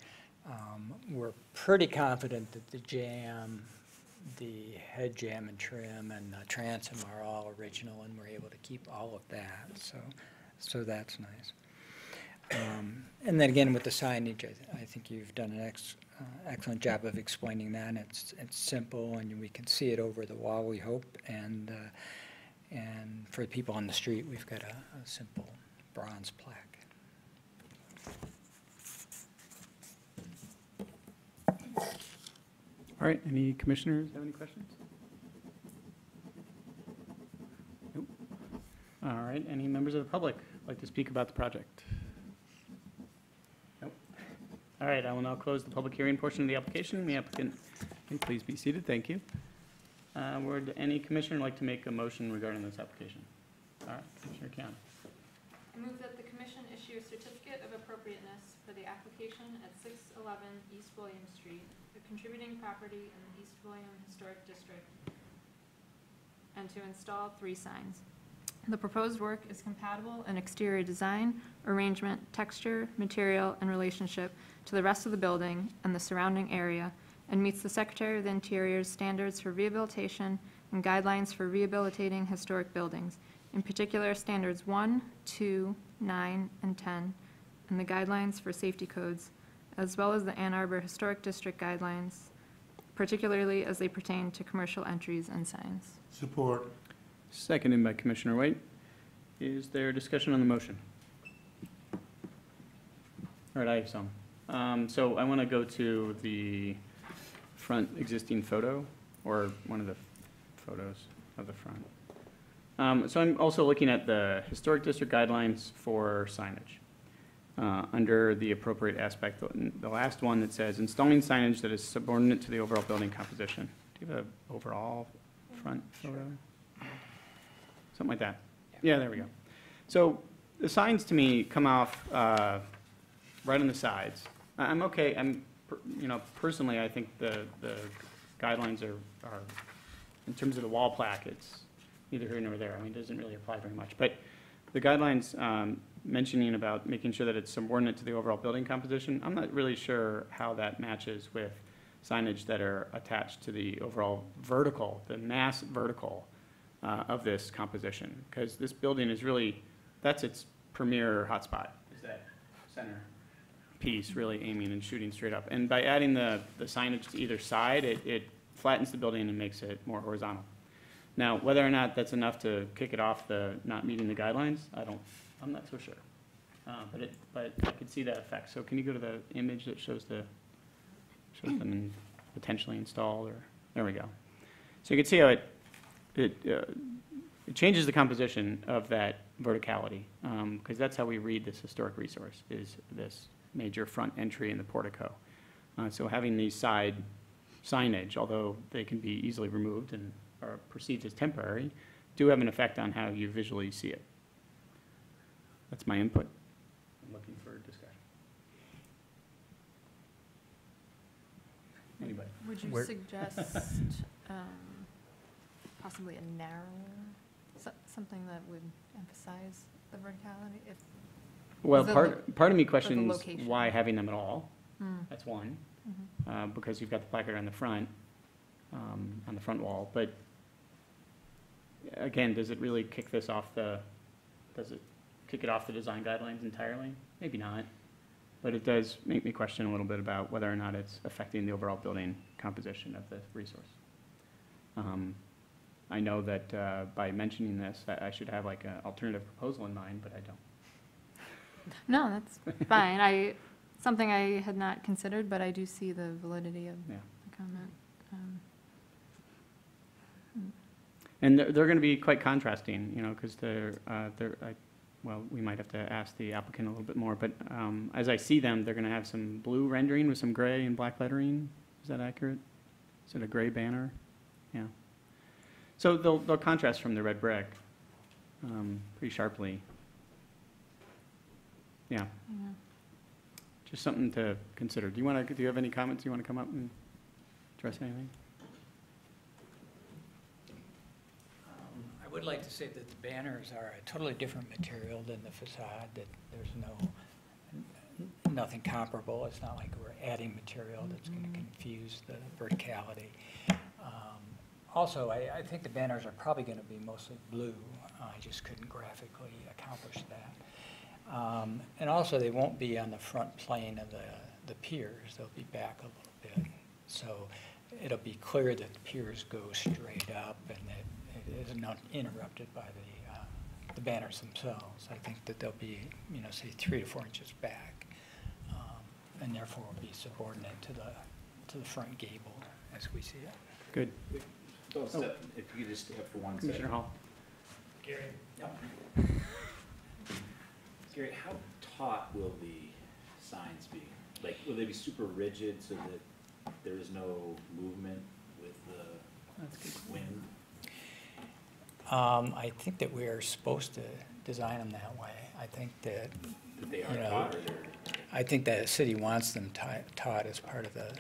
Speaker 10: We're pretty confident that the jamb, the head jamb and trim and the transom are all original, and we're able to keep all of that. So that's nice. And then again, with the signage, I think you've done an excellent job of explaining that. It's simple, and we can see it over the wall, we hope. And for the people on the street, we've got a simple bronze plaque.
Speaker 2: All right, any commissioners have any questions? Nope. All right, any members of the public like to speak about the project? Nope. All right, I will now close the public hearing portion of the application. The applicant can please be seated, thank you. Would any commissioner like to make a motion regarding this application? All right, Commissioner Keon.
Speaker 1: I move that the commission issue a certificate of appropriateness for the application at 611 East William Street, a contributing property in the East William Historic District, and to install 3 signs. The proposed work is compatible in exterior design, arrangement, texture, material, and relationship to the rest of the building and the surrounding area, and meets the Secretary of the Interior's standards for rehabilitation and guidelines for rehabilitating historic buildings, in particular standards 1, 2, 9, and 10, and the guidelines for safety codes, as well as the Ann Arbor Historic District guidelines, particularly as they pertain to commercial entries and signs.
Speaker 3: Support.
Speaker 2: Seconded by Commissioner White. Is there discussion on the motion? All right, I have some. So I want to go to the front existing photo, or one of the photos of the front. So I'm also looking at the Historic District guidelines for signage. Under the appropriate aspect, the last one that says installing signage that is subordinate to the overall building composition. Do you have an overall front photo? Something like that. Yeah, there we go. So the signs to me come off right on the sides. I'm okay. Personally, I think the guidelines are, in terms of the wall plaque, it's neither here nor there. I mean, it doesn't really apply very much. But the guidelines mentioning about making sure that it's subordinate to the overall building composition, I'm not really sure how that matches with signage that are attached to the overall vertical, the mass vertical of this composition. Because this building is really, that's its premier hotspot, is that center piece really aiming and shooting straight up. And by adding the signage to either side, it flattens the building and makes it more horizontal. Now, whether or not that's enough to kick it off the not meeting the guidelines, I'm not so sure. But I could see that effect. So can you go to the image that shows them potentially installed, or there we go. So you can see how it changes the composition of that verticality, because that's how we read this historic resource, is this major front entry in the portico. So having these side signage, although they can be easily removed and are perceived as temporary, do have an effect on how you visually see it. That's my input. I'm looking for discussion. Anybody?
Speaker 1: Would you suggest possibly a narrower, something that would emphasize the verticality?
Speaker 2: Well,
Speaker 1: the
Speaker 2: part of me questions
Speaker 1: location.
Speaker 2: why having them at all.
Speaker 1: Mm.
Speaker 2: That's one, because you've got the placard on the front wall. But again, does it really kick it off the design guidelines entirely? Maybe not. But it does make me question a little bit about whether or not it's affecting the overall building composition of the resource. I know that by mentioning this, I should have like an alternative proposal in mind, but I don't.
Speaker 11: No, that's fine. Something I had not considered, but I do see the validity of
Speaker 2: Yeah.
Speaker 11: the comment.
Speaker 2: And they're going to be quite contrasting, you know, because well, we might have to ask the applicant a little bit more, but as I see them, they're going to have some blue rendering with some gray and black lettering. Is that accurate? Is it a gray banner? Yeah. So they'll contrast from the red brick pretty sharply. Yeah. Just something to consider. Do you have any comments? You want to come up and address anything?
Speaker 10: I would like to say that the banners are a totally different material than the facade, that there's nothing comparable. It's not like we're adding material that's going to confuse the verticality. Also, I think the banners are probably going to be mostly blue. I just couldn't graphically accomplish that. And also, they won't be on the front plane of the piers. They'll be back a little bit. So it'll be clear that the piers go straight up and that it is not interrupted by the banners themselves. I think that they'll be, say 3 to 4 inches back, and therefore will be subordinate to the front gable as we see it.
Speaker 2: Good.
Speaker 9: If you could just stay up for 1 second.
Speaker 2: Commissioner Hall.
Speaker 9: Gary? Yep. Gary, how taut will the signs be? Like, will they be super rigid so that there is no movement with the wind?
Speaker 10: I think that we are supposed to design them that way. I think that,
Speaker 9: That they are taut, or they're...
Speaker 10: I think that the city wants them taught as part of the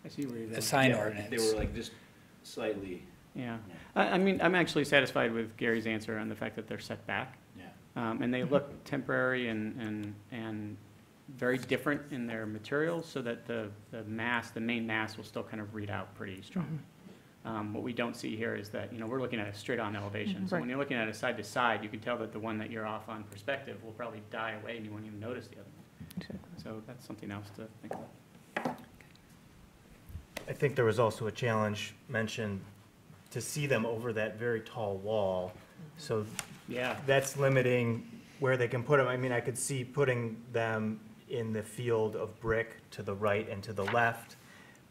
Speaker 2: I see where you're
Speaker 10: the
Speaker 2: going.
Speaker 10: sign
Speaker 9: Yeah,
Speaker 10: ordinance.
Speaker 9: They were like just slightly...
Speaker 2: Yeah. I mean, I'm actually satisfied with Gary's answer on the fact that they're set back.
Speaker 9: Yeah.
Speaker 2: And they look temporary and very different in their materials, so that the main mass will still kind of read out pretty strong. What we don't see here is that, we're looking at a straight-on elevation. So
Speaker 5: Right.
Speaker 2: when you're looking at a side-to-side, you can tell that the one that you're off on perspective will probably die away and you won't even notice the other one. So that's something else to think about.
Speaker 4: I think there was also a challenge mentioned to see them over that very tall wall. So
Speaker 2: Yeah.
Speaker 4: that's limiting where they can put them. I mean, I could see putting them in the field of brick to the right and to the left,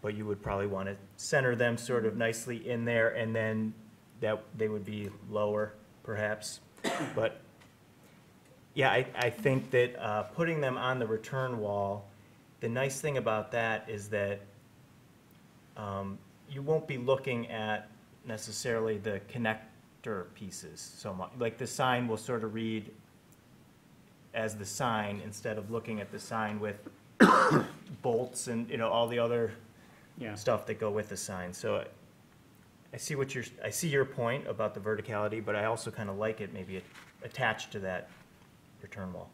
Speaker 4: but you would probably want to center them sort of nicely in there, and then that they would be lower, perhaps. But, yeah, I think that putting them on the return wall, the nice thing about that is that you won't be looking at necessarily the connector pieces so much. Like, the sign will sort of read as the sign instead of looking at the sign with bolts and, all the other
Speaker 2: Yeah.
Speaker 4: stuff that go with the sign. So I see your point about the verticality, but I also kind of like it maybe attached to that return wall.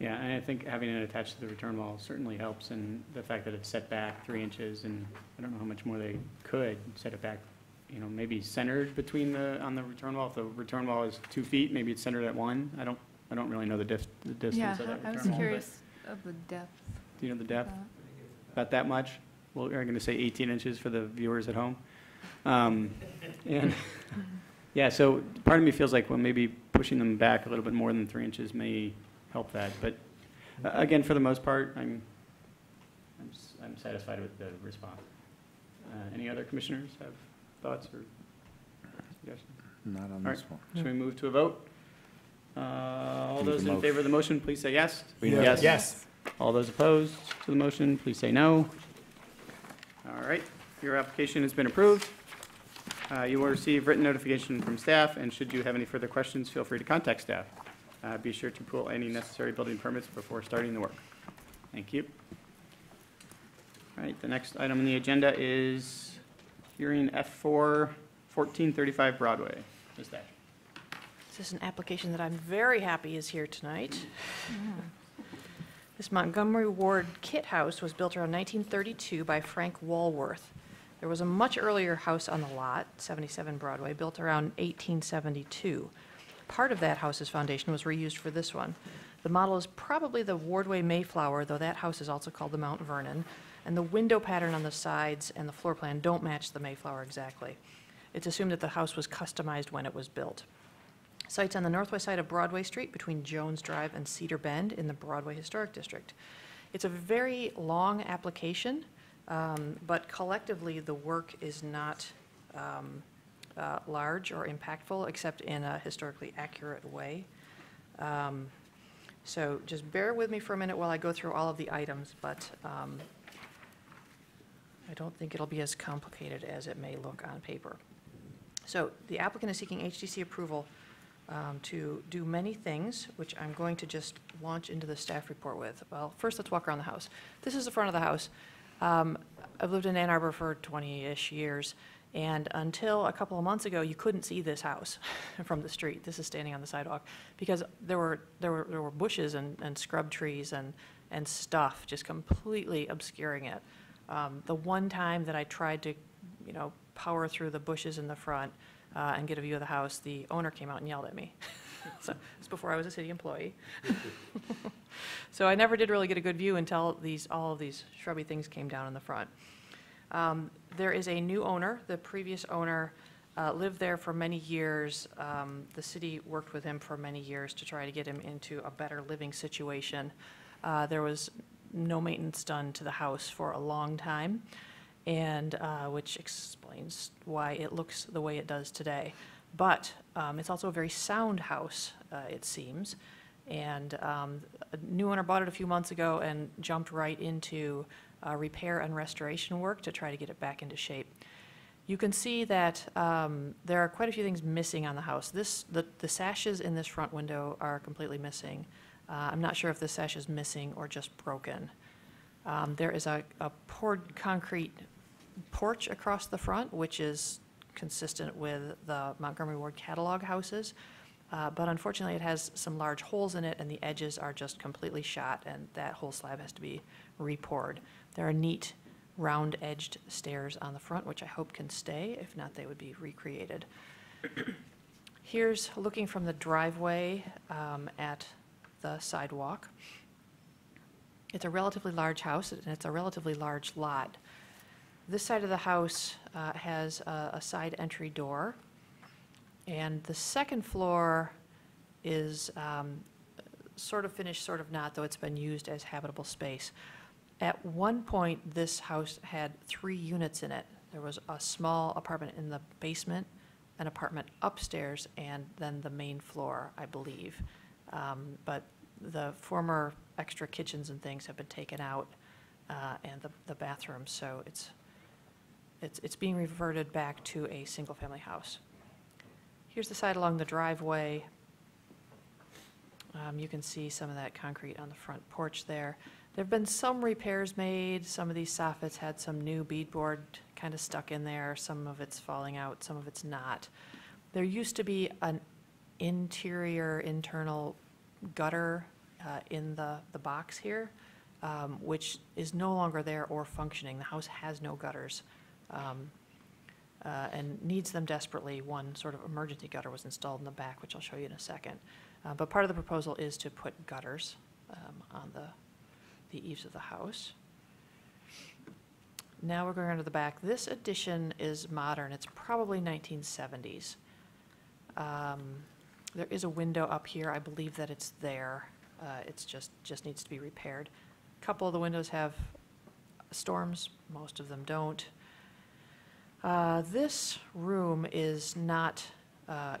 Speaker 2: Yeah, and I think having it attached to the return wall certainly helps, and the fact that it's set back 3 inches, and I don't know how much more they could set it back, maybe centered on the return wall. If the return wall is 2 feet, maybe it's centered at 1. I don't really know the distance
Speaker 11: Yeah,
Speaker 2: of that return wall.
Speaker 11: I was curious of the depth.
Speaker 2: Do you know the depth?
Speaker 11: of
Speaker 2: About that much? Well, we're going to say 18 inches for the viewers at home. And, yeah, so part of me feels like, well, maybe pushing them back a little bit more than 3 inches may help that. But again, for the most part, I'm satisfied with the response. Any other commissioners have thoughts or suggestions?
Speaker 3: Not on
Speaker 2: All right,
Speaker 3: this one.
Speaker 2: should we move to a vote? All
Speaker 3: Move
Speaker 2: those
Speaker 3: the
Speaker 2: in favor of the motion, please say yes.
Speaker 3: Yes.
Speaker 4: Yes.
Speaker 2: All those opposed to the motion, please say no. All right, your application has been approved. You will receive written notification from staff, and should you have any further questions, feel free to contact staff. Be sure to pull any necessary building permits before starting the work. Thank you. All right, the next item on the agenda is hearing F4, 1435 Broadway. Ms. Thatcher.
Speaker 1: This is an application that I'm very happy is here tonight. This Montgomery Ward Kit House was built around 1932 by Frank Walworth. There was a much earlier house on the lot, 77 Broadway, built around 1872. Part of that house's foundation was reused for this one. The model is probably the Wardway Mayflower, though that house is also called the Mount Vernon. And the window pattern on the sides and the floor plan don't match the Mayflower exactly. It's assumed that the house was customized when it was built. Site's on the northwest side of Broadway Street between Jones Drive and Cedar Bend in the Broadway Historic District. It's a very long application, but collectively the work is not large or impactful except in a historically accurate way. So just bear with me for a minute while I go through all of the items, but I don't think it'll be as complicated as it may look on paper. So the applicant is seeking HDC approval to do many things, which I'm going to just launch into the staff report with. Well, first let's walk around the house. This is the front of the house. I've lived in Ann Arbor for 20-ish years, and until a couple of months ago, you couldn't see this house from the street. This is standing on the sidewalk because there were bushes and scrub trees and stuff just completely obscuring it. The one time that I tried to, power through the bushes in the front and get a view of the house, the owner came out and yelled at me. So it's before I was a city employee. So I never did really get a good view until all of these shrubby things came down in the front. There is a new owner. The previous owner lived there for many years. The city worked with him for many years to try to get him into a better living situation. There was no maintenance done to the house for a long time, and which explains why it looks the way it does today. But it's also a very sound house, it seems. And a new owner bought it a few months ago and jumped right into repair and restoration work to try to get it back into shape. You can see that there are quite a few things missing on the house. The sashes in this front window are completely missing. I'm not sure if the sash is missing or just broken. There is a poured concrete porch across the front, which is consistent with the Montgomery Ward catalog houses. But unfortunately, it has some large holes in it, and the edges are just completely shot, and that whole slab has to be re-poured. There are neat, round-edged stairs on the front, which I hope can stay. If not, they would be recreated. Here's looking from the driveway at the sidewalk. It's a relatively large house, and it's a relatively large lot. This side of the house has a side entry door. And the second floor is sort of finished, sort of not, though it's been used as habitable space. At one point, this house had 3 units in it. There was a small apartment in the basement, an apartment upstairs, and then the main floor, I believe. But the former extra kitchens and things have been taken out, and the bathrooms, so it's being reverted back to a single-family house. Here's the side along the driveway. You can see some of that concrete on the front porch there. There have been some repairs made. Some of these soffits had some new beadboard kind of stuck in there. Some of it's falling out, some of it's not. There used to be an internal gutter in the box here, which is no longer there or functioning. The house has no gutters. And needs them desperately. One sort of emergency gutter was installed in the back, which I'll show you in a second. But part of the proposal is to put gutters on the eaves of the house. Now we're going under the back. This addition is modern. It's probably 1970s. There is a window up here. I believe that it's there. It's just needs to be repaired. A couple of the windows have storms. Most of them don't. This room is not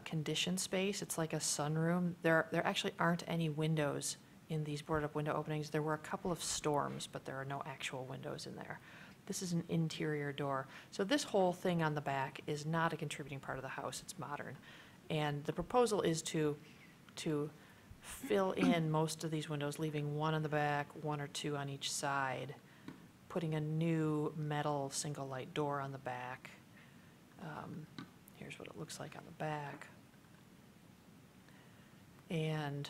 Speaker 1: conditioned space. It's like a sunroom. There actually aren't any windows in these boarded-up window openings. There were a couple of storms, but there are no actual windows in there. This is an interior door. So this whole thing on the back is not a contributing part of the house. It's modern. And the proposal is to fill in most of these windows, leaving one on the back, 1 or 2 on each side, putting a new metal single light door on the back. Here's what it looks like on the back. And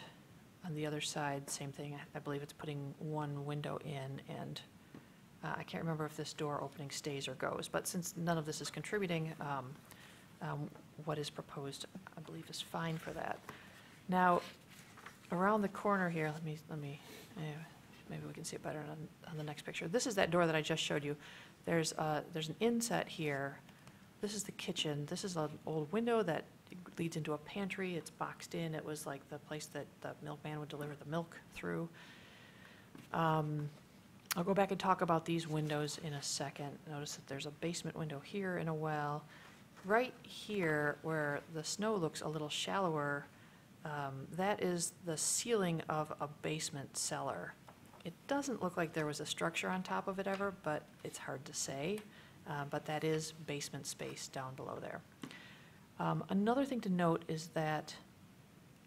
Speaker 1: on the other side, same thing. I believe it's putting 1 window in, and I can't remember if this door opening stays or goes, but since none of this is contributing, what is proposed, I believe, is fine for that. Now, around the corner here, maybe we can see it better on the next picture. This is that door that I just showed you. There's an inset here. This is the kitchen. This is an old window that leads into a pantry. It's boxed in. It was like the place that the milkman would deliver the milk through. I'll go back and talk about these windows in a second. Notice that there's a basement window here and a well. Right here, where the snow looks a little shallower, that is the ceiling of a basement cellar. It doesn't look like there was a structure on top of it ever, but it's hard to say. But that is basement space down below there. Another thing to note is that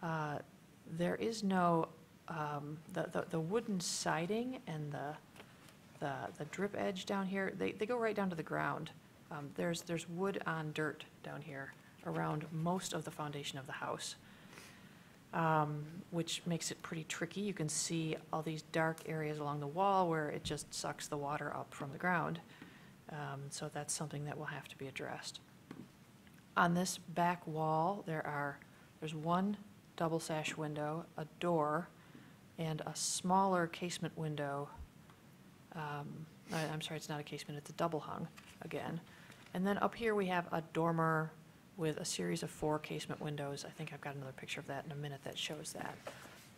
Speaker 1: there is no, the wooden siding and the drip edge down here, they go right down to the ground. There's wood on dirt down here around most of the foundation of the house, which makes it pretty tricky. You can see all these dark areas along the wall where it just sucks the water up from the ground. So that's something that will have to be addressed. On this back wall, there's one double sash window, a door, and a smaller casement window. I'm sorry, it's not a casement, it's a double hung again. And then up here we have a dormer with a series of 4 casement windows. I think I've got another picture of that in a minute that shows that.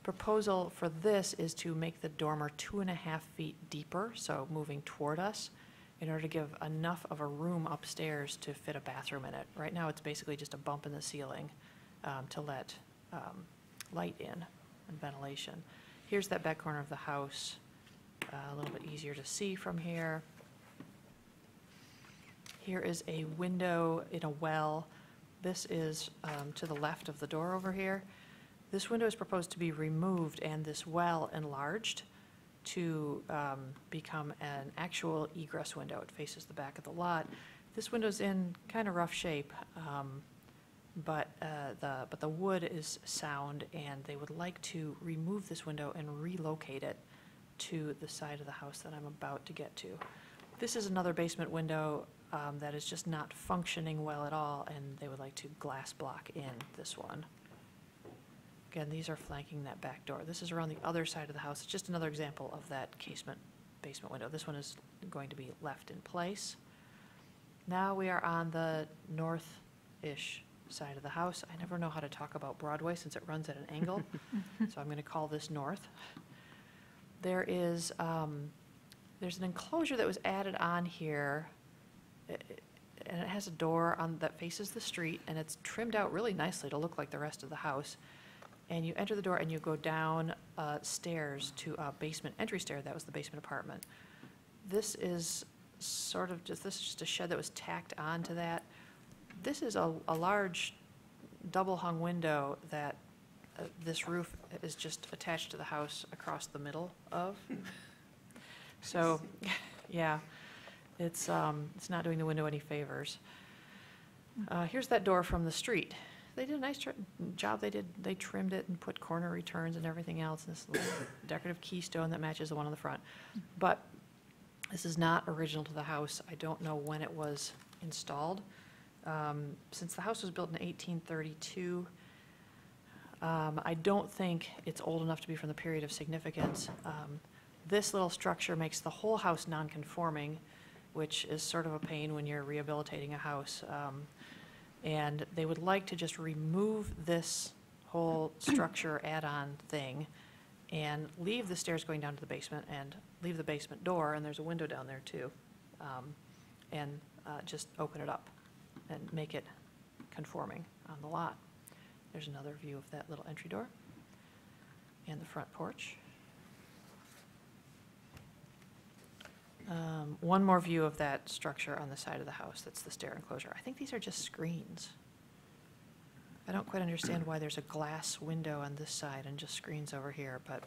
Speaker 1: Proposal for this is to make the dormer 2.5 feet deeper, so moving toward us, in order to give enough of a room upstairs to fit a bathroom in it. Right now, it's basically just a bump in the ceiling to let light in and ventilation. Here's that back corner of the house, a little bit easier to see from here. Here is a window in a well. This is to the left of the door over here. This window is proposed to be removed and this well enlarged to become an actual egress window. It faces the back of the lot. This window's in kind of rough shape, but the wood is sound, and they would like to remove this window and relocate it to the side of the house that I'm about to get to. This is another basement window that is just not functioning well at all, and they would like to glass block in this one. Again, these are flanking that back door. This is around the other side of the house. It's just another example of that casement basement window. This one is going to be left in place. Now we are on the north-ish side of the house. I never know how to talk about Broadway since it runs at an angle, so I'm going to call this north. There is, there's an enclosure that was added on here, and it has a door that faces the street, and it's trimmed out really nicely to look like the rest of the house. And you enter the door and you go down stairs to a basement entry stair. That was the basement apartment. This is just a shed that was tacked onto that. This is a large double hung window that this roof is just attached to the house across the middle of. So, yeah, it's not doing the window any favors. Here's that door from the street. They did a nice job. They trimmed it and put corner returns and everything else, and this little decorative keystone that matches the one on the front. But this is not original to the house. I don't know when it was installed. Since the house was built in 1832, I don't think it's old enough to be from the period of significance. This little structure makes the whole house non-conforming, which is sort of a pain when you're rehabilitating a house. And they would like to just remove this whole structure add-on thing and leave the stairs going down to the basement and leave the basement door, and there's a window down there too, and just open it up and make it conforming on the lot. There's another view of that little entry door and the front porch. One more view of that structure on the side of the house. That's the stair enclosure. I think these are just screens. I don't quite understand why there's a glass window on this side and just screens over here, but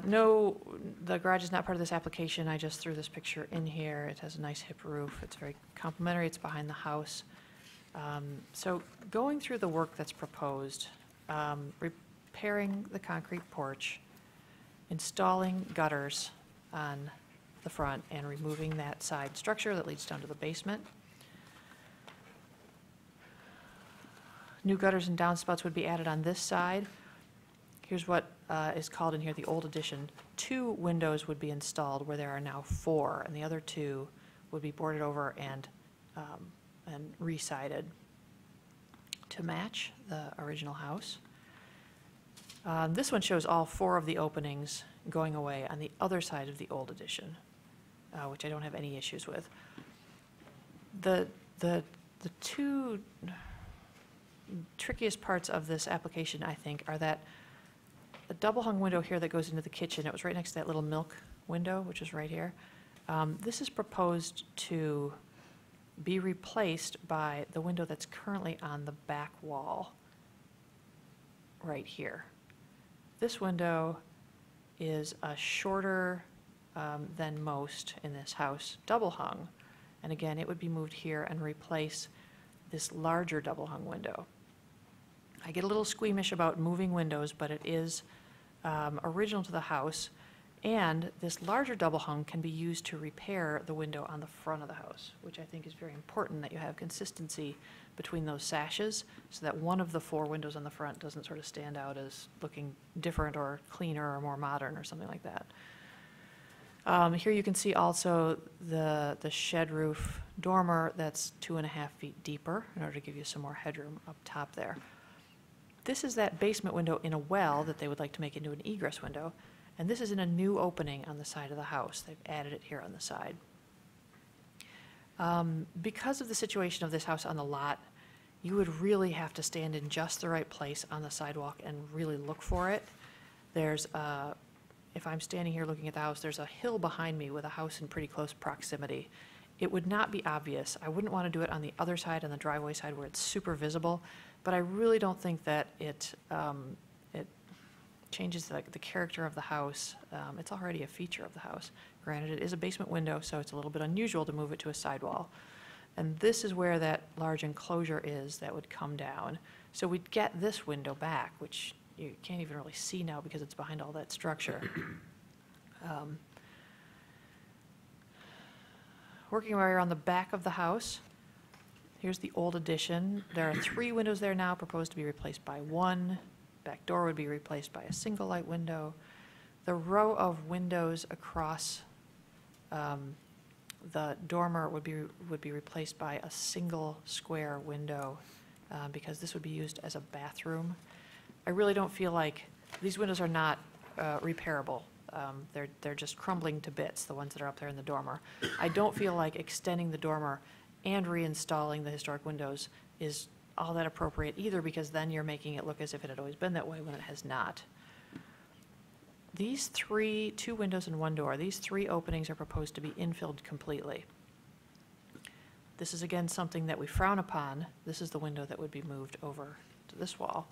Speaker 1: no, the garage is not part of this application. I just threw this picture in here. It has a nice hip roof. It's very complimentary. It's behind the house. So going through the work that's proposed, repairing the concrete porch, installing gutters on the front and removing that side structure that leads down to the basement. New gutters and downspouts would be added on this side. Here's what is called in here the old addition. 2 windows would be installed where there are now 4, and the other 2 would be boarded over and re-sided to match the original house. This one shows all 4 of the openings going away on the other side of the old addition, which I don't have any issues with. The 2 trickiest parts of this application, I think, are that the double hung window here that goes into the kitchen, it was right next to that little milk window, which is right here. This is proposed to be replaced by the window that's currently on the back wall right here. This window is a shorter than most in this house, double hung. And again, it would be moved here and replace this larger double hung window. I get a little squeamish about moving windows, but it is original to the house. And this larger double hung can be used to repair the window on the front of the house, which I think is very important that you have consistency between those sashes so that one of the 4 windows on the front doesn't sort of stand out as looking different or cleaner or more modern or something like that. Here you can see also the shed roof dormer that's 2.5 feet deeper in order to give you some more headroom up top there. This is that basement window in a well that they would like to make into an egress window. And this is in a new opening on the side of the house. They've added it here on the side. Because of the situation of this house on the lot, you would really have to stand in just the right place on the sidewalk and really look for it. There's if I'm standing here looking at the house, there's a hill behind me with a house in pretty close proximity. It would not be obvious. I wouldn't want to do it on the other side, on the driveway side where it's super visible, but I really don't think that it changes the character of the house. It's already a feature of the house. Granted, it is a basement window, so it's a little bit unusual to move it to a sidewall. And this is where that large enclosure is that would come down. So we'd get this window back, which you can't even really see now because it's behind all that structure. Working our way around the back of the house, here's the old addition. There are 3 windows there now, proposed to be replaced by 1. Back door would be replaced by a single light window. The row of windows across the dormer would be replaced by a single square window because this would be used as a bathroom. I really don't feel like these windows are not repairable. They're just crumbling to bits, the ones that are up there in the dormer. I don't feel like extending the dormer and reinstalling the historic windows is all that appropriate either, because then you're making it look as if it had always been that way when it has not. These 2 windows and 1 door, these 3 openings are proposed to be infilled completely. This is again something that we frown upon. This is the window that would be moved over to this wall.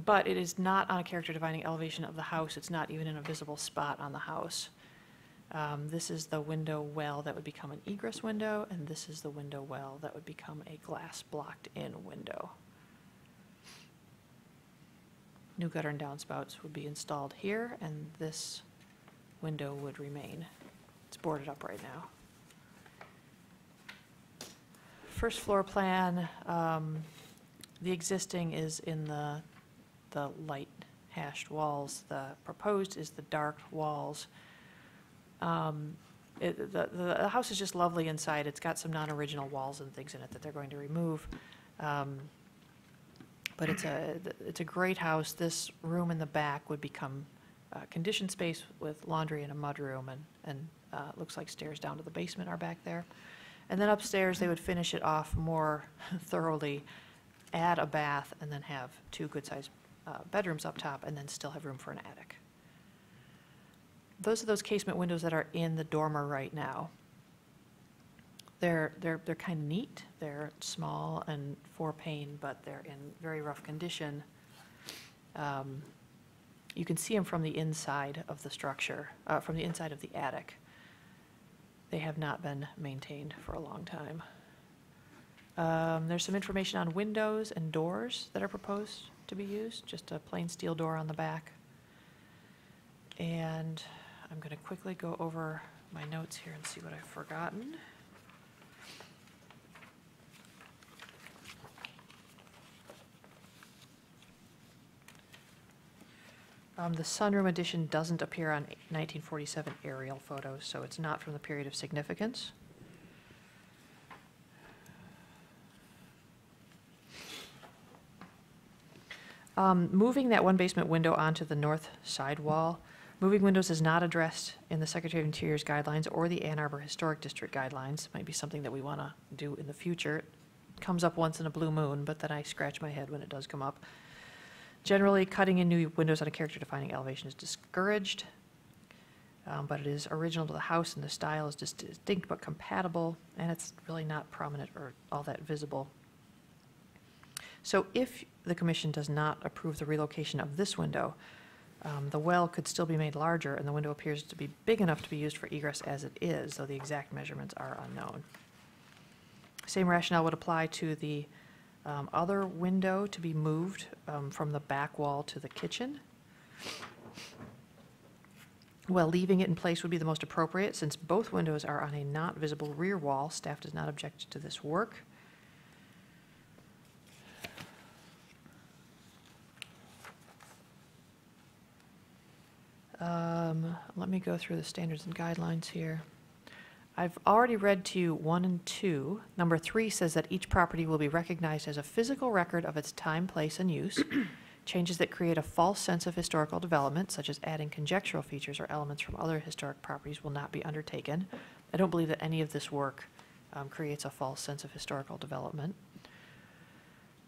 Speaker 1: But it is not on a character defining elevation of the house. It's not even in a visible spot on the house. This is the window well that would become an egress window, and this is the window well that would become a glass blocked in window. New gutter and downspouts would be installed here, and this window would remain. It's boarded up right now. First floor plan, the existing is in the light hashed walls. The proposed is the dark walls. The house is just lovely inside. It's got some non-original walls and things in it that they're going to remove. But it's a great house. This room in the back would become conditioned space with laundry and a mudroom, and looks like stairs down to the basement are back there. And then upstairs, they would finish it off more thoroughly, add a bath, and then have 2 good-sized bedrooms up top, and then still have room for an attic. Those are those casement windows that are in the dormer right now. They're kind of neat. They're small and 4-pane, but they're in very rough condition. You can see them from the inside of the structure, from the inside of the attic. They have not been maintained for a long time. There's some information on windows and doors that are proposed to be used, just a plain steel door on the back. And I'm going to quickly go over my notes here and see what I've forgotten. The sunroom addition doesn't appear on 1947 aerial photos, so it's not from the period of significance. Moving that one basement window onto the north side wall, moving windows is not addressed in the Secretary of Interior's guidelines or the Ann Arbor Historic District guidelines. Might be something that we want to do in the future. It comes up once in a blue moon, but then I scratch my head when it does come up. Generally, cutting in new windows on a character-defining elevation is discouraged, but it is original to the house, and the style is distinct but compatible, and it's really not prominent or all that visible. So if the commission does not approve the relocation of this window, the well could still be made larger, and the window appears to be big enough to be used for egress as it is, though the exact measurements are unknown. Same rationale would apply to the other window to be moved from the back wall to the kitchen. Well, leaving it in place would be the most appropriate, since both windows are on a not visible rear wall. Staff does not object to this work. Let me go through the standards and guidelines here. I've already read to you 1 and 2. Number 3 says that each property will be recognized as a physical record of its time, place, and use. Changes that create a false sense of historical development, such as adding conjectural features or elements from other historic properties, will not be undertaken. I don't believe that any of this work creates a false sense of historical development.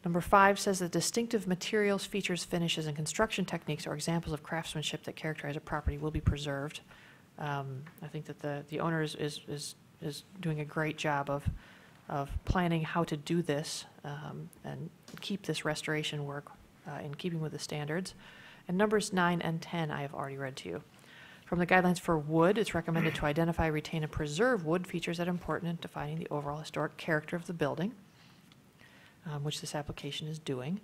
Speaker 1: Number 5 says that distinctive materials, features, finishes, and construction techniques or examples of craftsmanship that characterize a property will be preserved. I think that the owner is doing a great job of planning how to do this and keep this restoration work in keeping with the standards. And numbers 9 and 10 I have already read to you. From the guidelines for wood, it's recommended to identify, retain, and preserve wood features that are important in defining the overall historic character of the building, which this application is doing.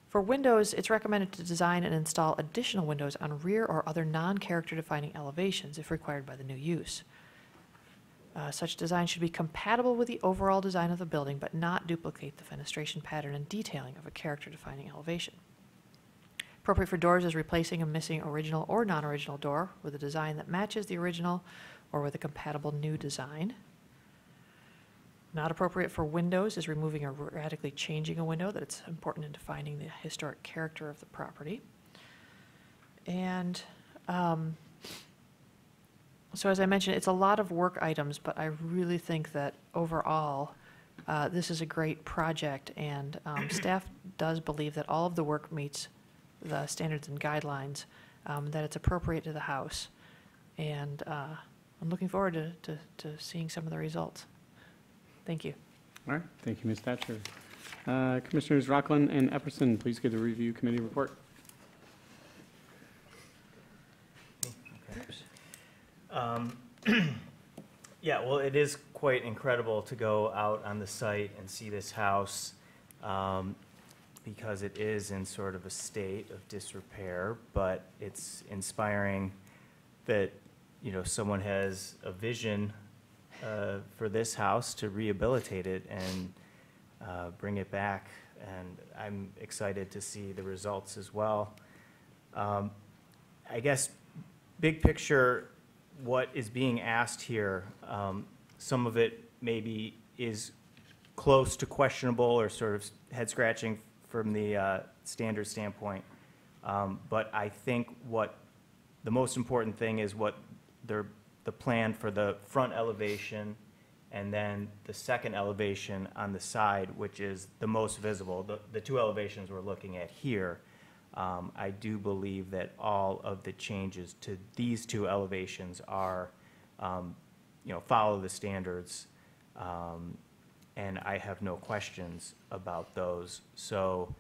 Speaker 1: For windows, it's recommended to design and install additional windows on rear or other non-character defining elevations if required by the new use. Such design should be compatible with the overall design of the building, but not duplicate the fenestration pattern and detailing of a character defining elevation. Appropriate for doors is replacing a missing original or non-original door with a design that matches the original or with a compatible new design. Not appropriate for windows is removing or radically changing a window, that it's important in defining the historic character of the property. And so as I mentioned, it's a lot of work items, but I really think that overall, this is a great project, and staff does believe that all of the work meets the standards and guidelines, that it's appropriate to the house. And I'm looking forward to seeing some of the results. Thank you.
Speaker 2: All right, thank you, Ms. Thatcher. Commissioners Rockland and Epperson, please give the review committee report.
Speaker 4: Yeah, well, it is quite incredible to go out on the site and see this house because it is in sort of a state of disrepair, but it's inspiring that, you know, someone has a vision for this house to rehabilitate it and bring it back, and I'm excited to see the results as well. I guess, big picture, what is being asked here, some of it maybe is close to questionable or sort of head-scratching from the standard standpoint, but I think what the most important thing is what the plan for the front elevation and then the second elevation on the side, which is the most visible. The two elevations we're looking at here, I do believe that all of the changes to these two elevations are, you know, follow the standards, and I have no questions about those. So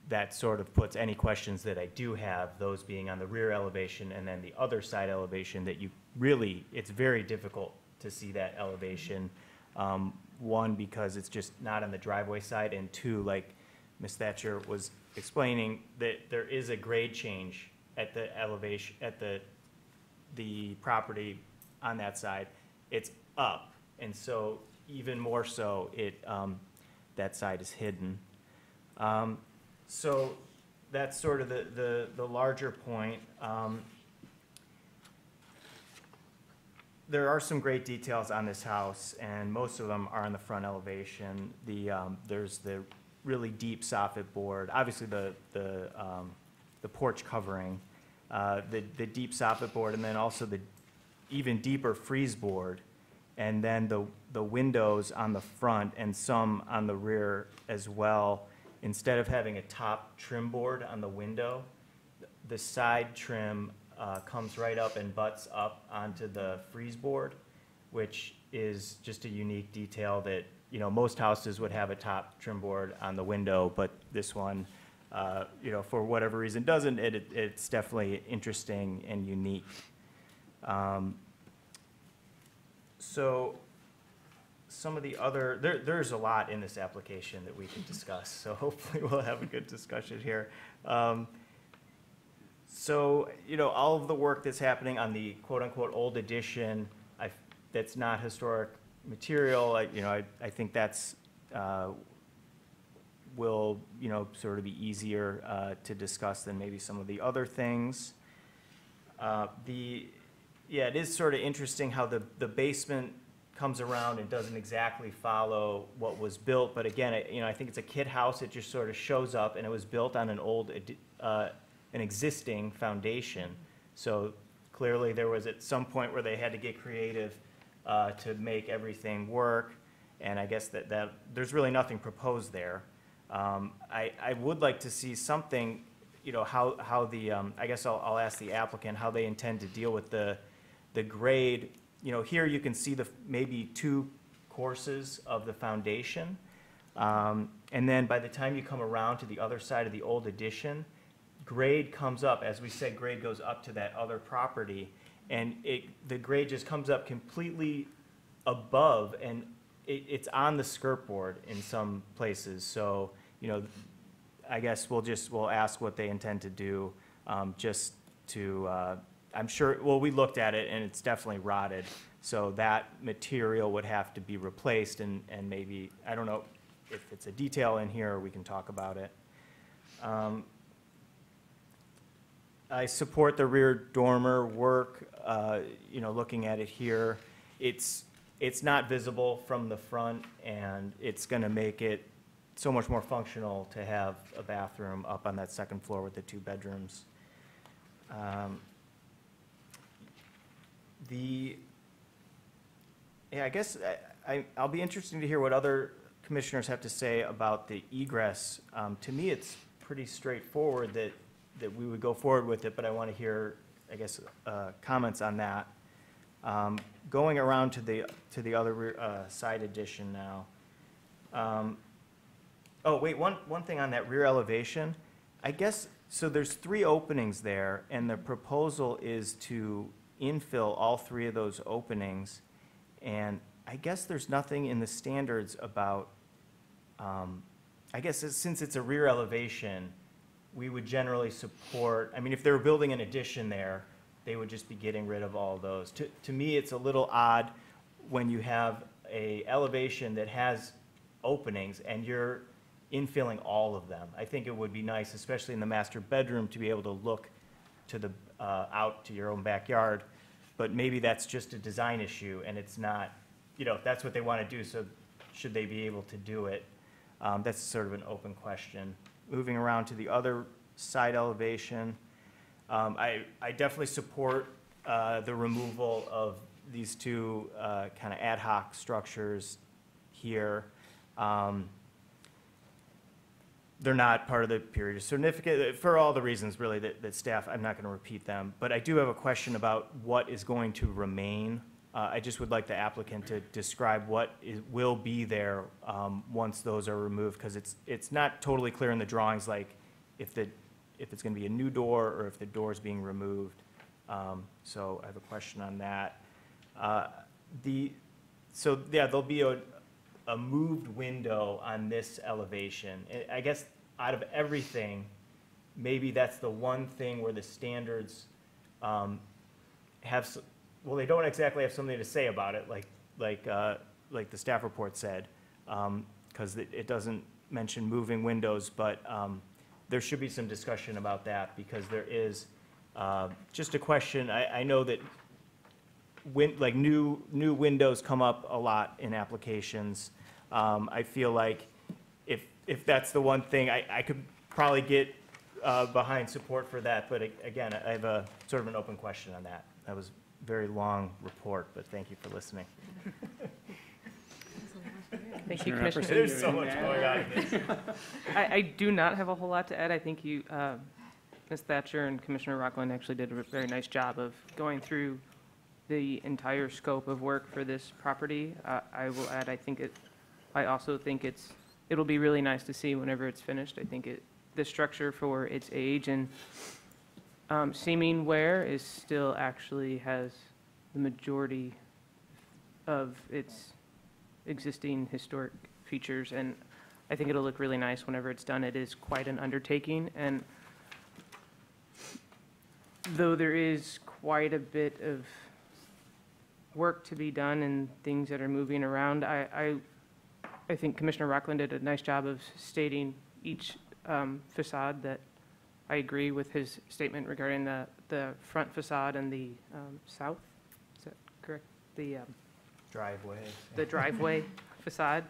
Speaker 4: that sort of puts any questions that I do have, those being on the rear elevation and then the other side elevation that you really, it's very difficult to see that elevation. One, because it's just not on the driveway side, and two, like Ms. Thatcher was explaining, that there is a grade change at the elevation, at the property on that side. It's up, and so even more so, that side is hidden. So that's sort of the larger point. There are some great details on this house, and most of them are on the front elevation. There's the really deep soffit board, obviously the porch covering, the deep soffit board, and then also the even deeper frieze board, and then the windows on the front and some on the rear as well. Instead of having a top trim board on the window, the side trim comes right up and butts up onto the frieze board, which is just a unique detail that, you know, most houses would have a top trim board on the window, but this one, you know, for whatever reason doesn't. It's definitely interesting and unique. So some of the other, there's a lot in this application that we can discuss, so hopefully we'll have a good discussion here. So, you know, all of the work that's happening on the quote-unquote old addition, that's not historic material, I think that's, will, you know, sort of be easier to discuss than maybe some of the other things. Yeah, it is sort of interesting how the basement comes around and doesn't exactly follow what was built, but again, I think it's a kid house. It just sort of shows up, and it was built on an existing foundation. So clearly there was at some point where they had to get creative to make everything work, and I guess that there's really nothing proposed there. I would like to see something, you know, how the, I guess I'll ask the applicant how they intend to deal with the grade. You know, here you can see maybe 2 courses of the foundation. And then by the time you come around to the other side of the old addition, grade comes up. As we said, grade goes up to that other property, and the grade just comes up completely above, and it's on the skirt board in some places. So, you know, I guess we'll ask what they intend to do, just to, I'm sure, well, we looked at it and it's definitely rotted. So that material would have to be replaced, and maybe, I don't know if it's a detail in here or we can talk about it. I support the rear dormer work, you know, looking at it here. It's not visible from the front, and it's gonna make it so much more functional to have a bathroom up on that second floor with the 2 bedrooms. Yeah, I guess I'll be interested to hear what other commissioners have to say about the egress. To me, it's pretty straightforward that we would go forward with it, but I want to hear, I guess, comments on that. Going around to the other rear, side addition now. Oh, wait, one thing on that rear elevation. I guess, so there's 3 openings there, and the proposal is to infill all 3 of those openings. And I guess there's nothing in the standards about, I guess since it's a rear elevation, we would generally support, I mean, if they were building an addition there, they would just be getting rid of all of those. To me, it's a little odd when you have a elevation that has openings and you're infilling all of them. I think it would be nice, especially in the master bedroom, to be able to look to the, out to your own backyard. But maybe that's just a design issue, and it's not, you know, if that's what they want to do, so should they be able to do it? That's sort of an open question. Moving around to the other side elevation, I definitely support the removal of these 2 kind of ad hoc structures here. They're not part of the period of significance, for all the reasons really that staff, I'm not going to repeat them, but I do have a question about what is going to remain. I just would like the applicant to describe what will be there once those are removed, because it's not totally clear in the drawings, like if it's going to be a new door or if the door is being removed. So I have a question on that. So yeah, there'll be a moved window on this elevation. I guess out of everything, maybe that's the one thing where the standards have, well, they don't exactly have something to say about it, like the staff report said, because it doesn't mention moving windows, but there should be some discussion about that, because there is just a question. I know that like new windows come up a lot in applications. I feel like if that's the one thing, I could probably get behind support for that, but again, I have a sort of an open question on that. That was a very long report, but thank you for listening.
Speaker 5: Thank you,
Speaker 2: Commissioner
Speaker 5: Commissioner.
Speaker 4: There's so much going on in this.
Speaker 5: I do not have a whole lot to add. I think you, Ms. Thatcher and Commissioner Rockland actually did a very nice job of going through the entire scope of work for this property. I will add, I also think it'll be really nice to see whenever it's finished. I think the structure for its age and seeming wear is still actually has the majority of its existing historic features, and I think it'll look really nice whenever it's done. It is quite an undertaking, and though there is quite a bit of work to be done and things that are moving around, I think Commissioner Rockland did a nice job of stating each facade. That I agree with his statement regarding the front facade and the south. Is that correct? The
Speaker 4: Driveway.
Speaker 5: the driveway facade,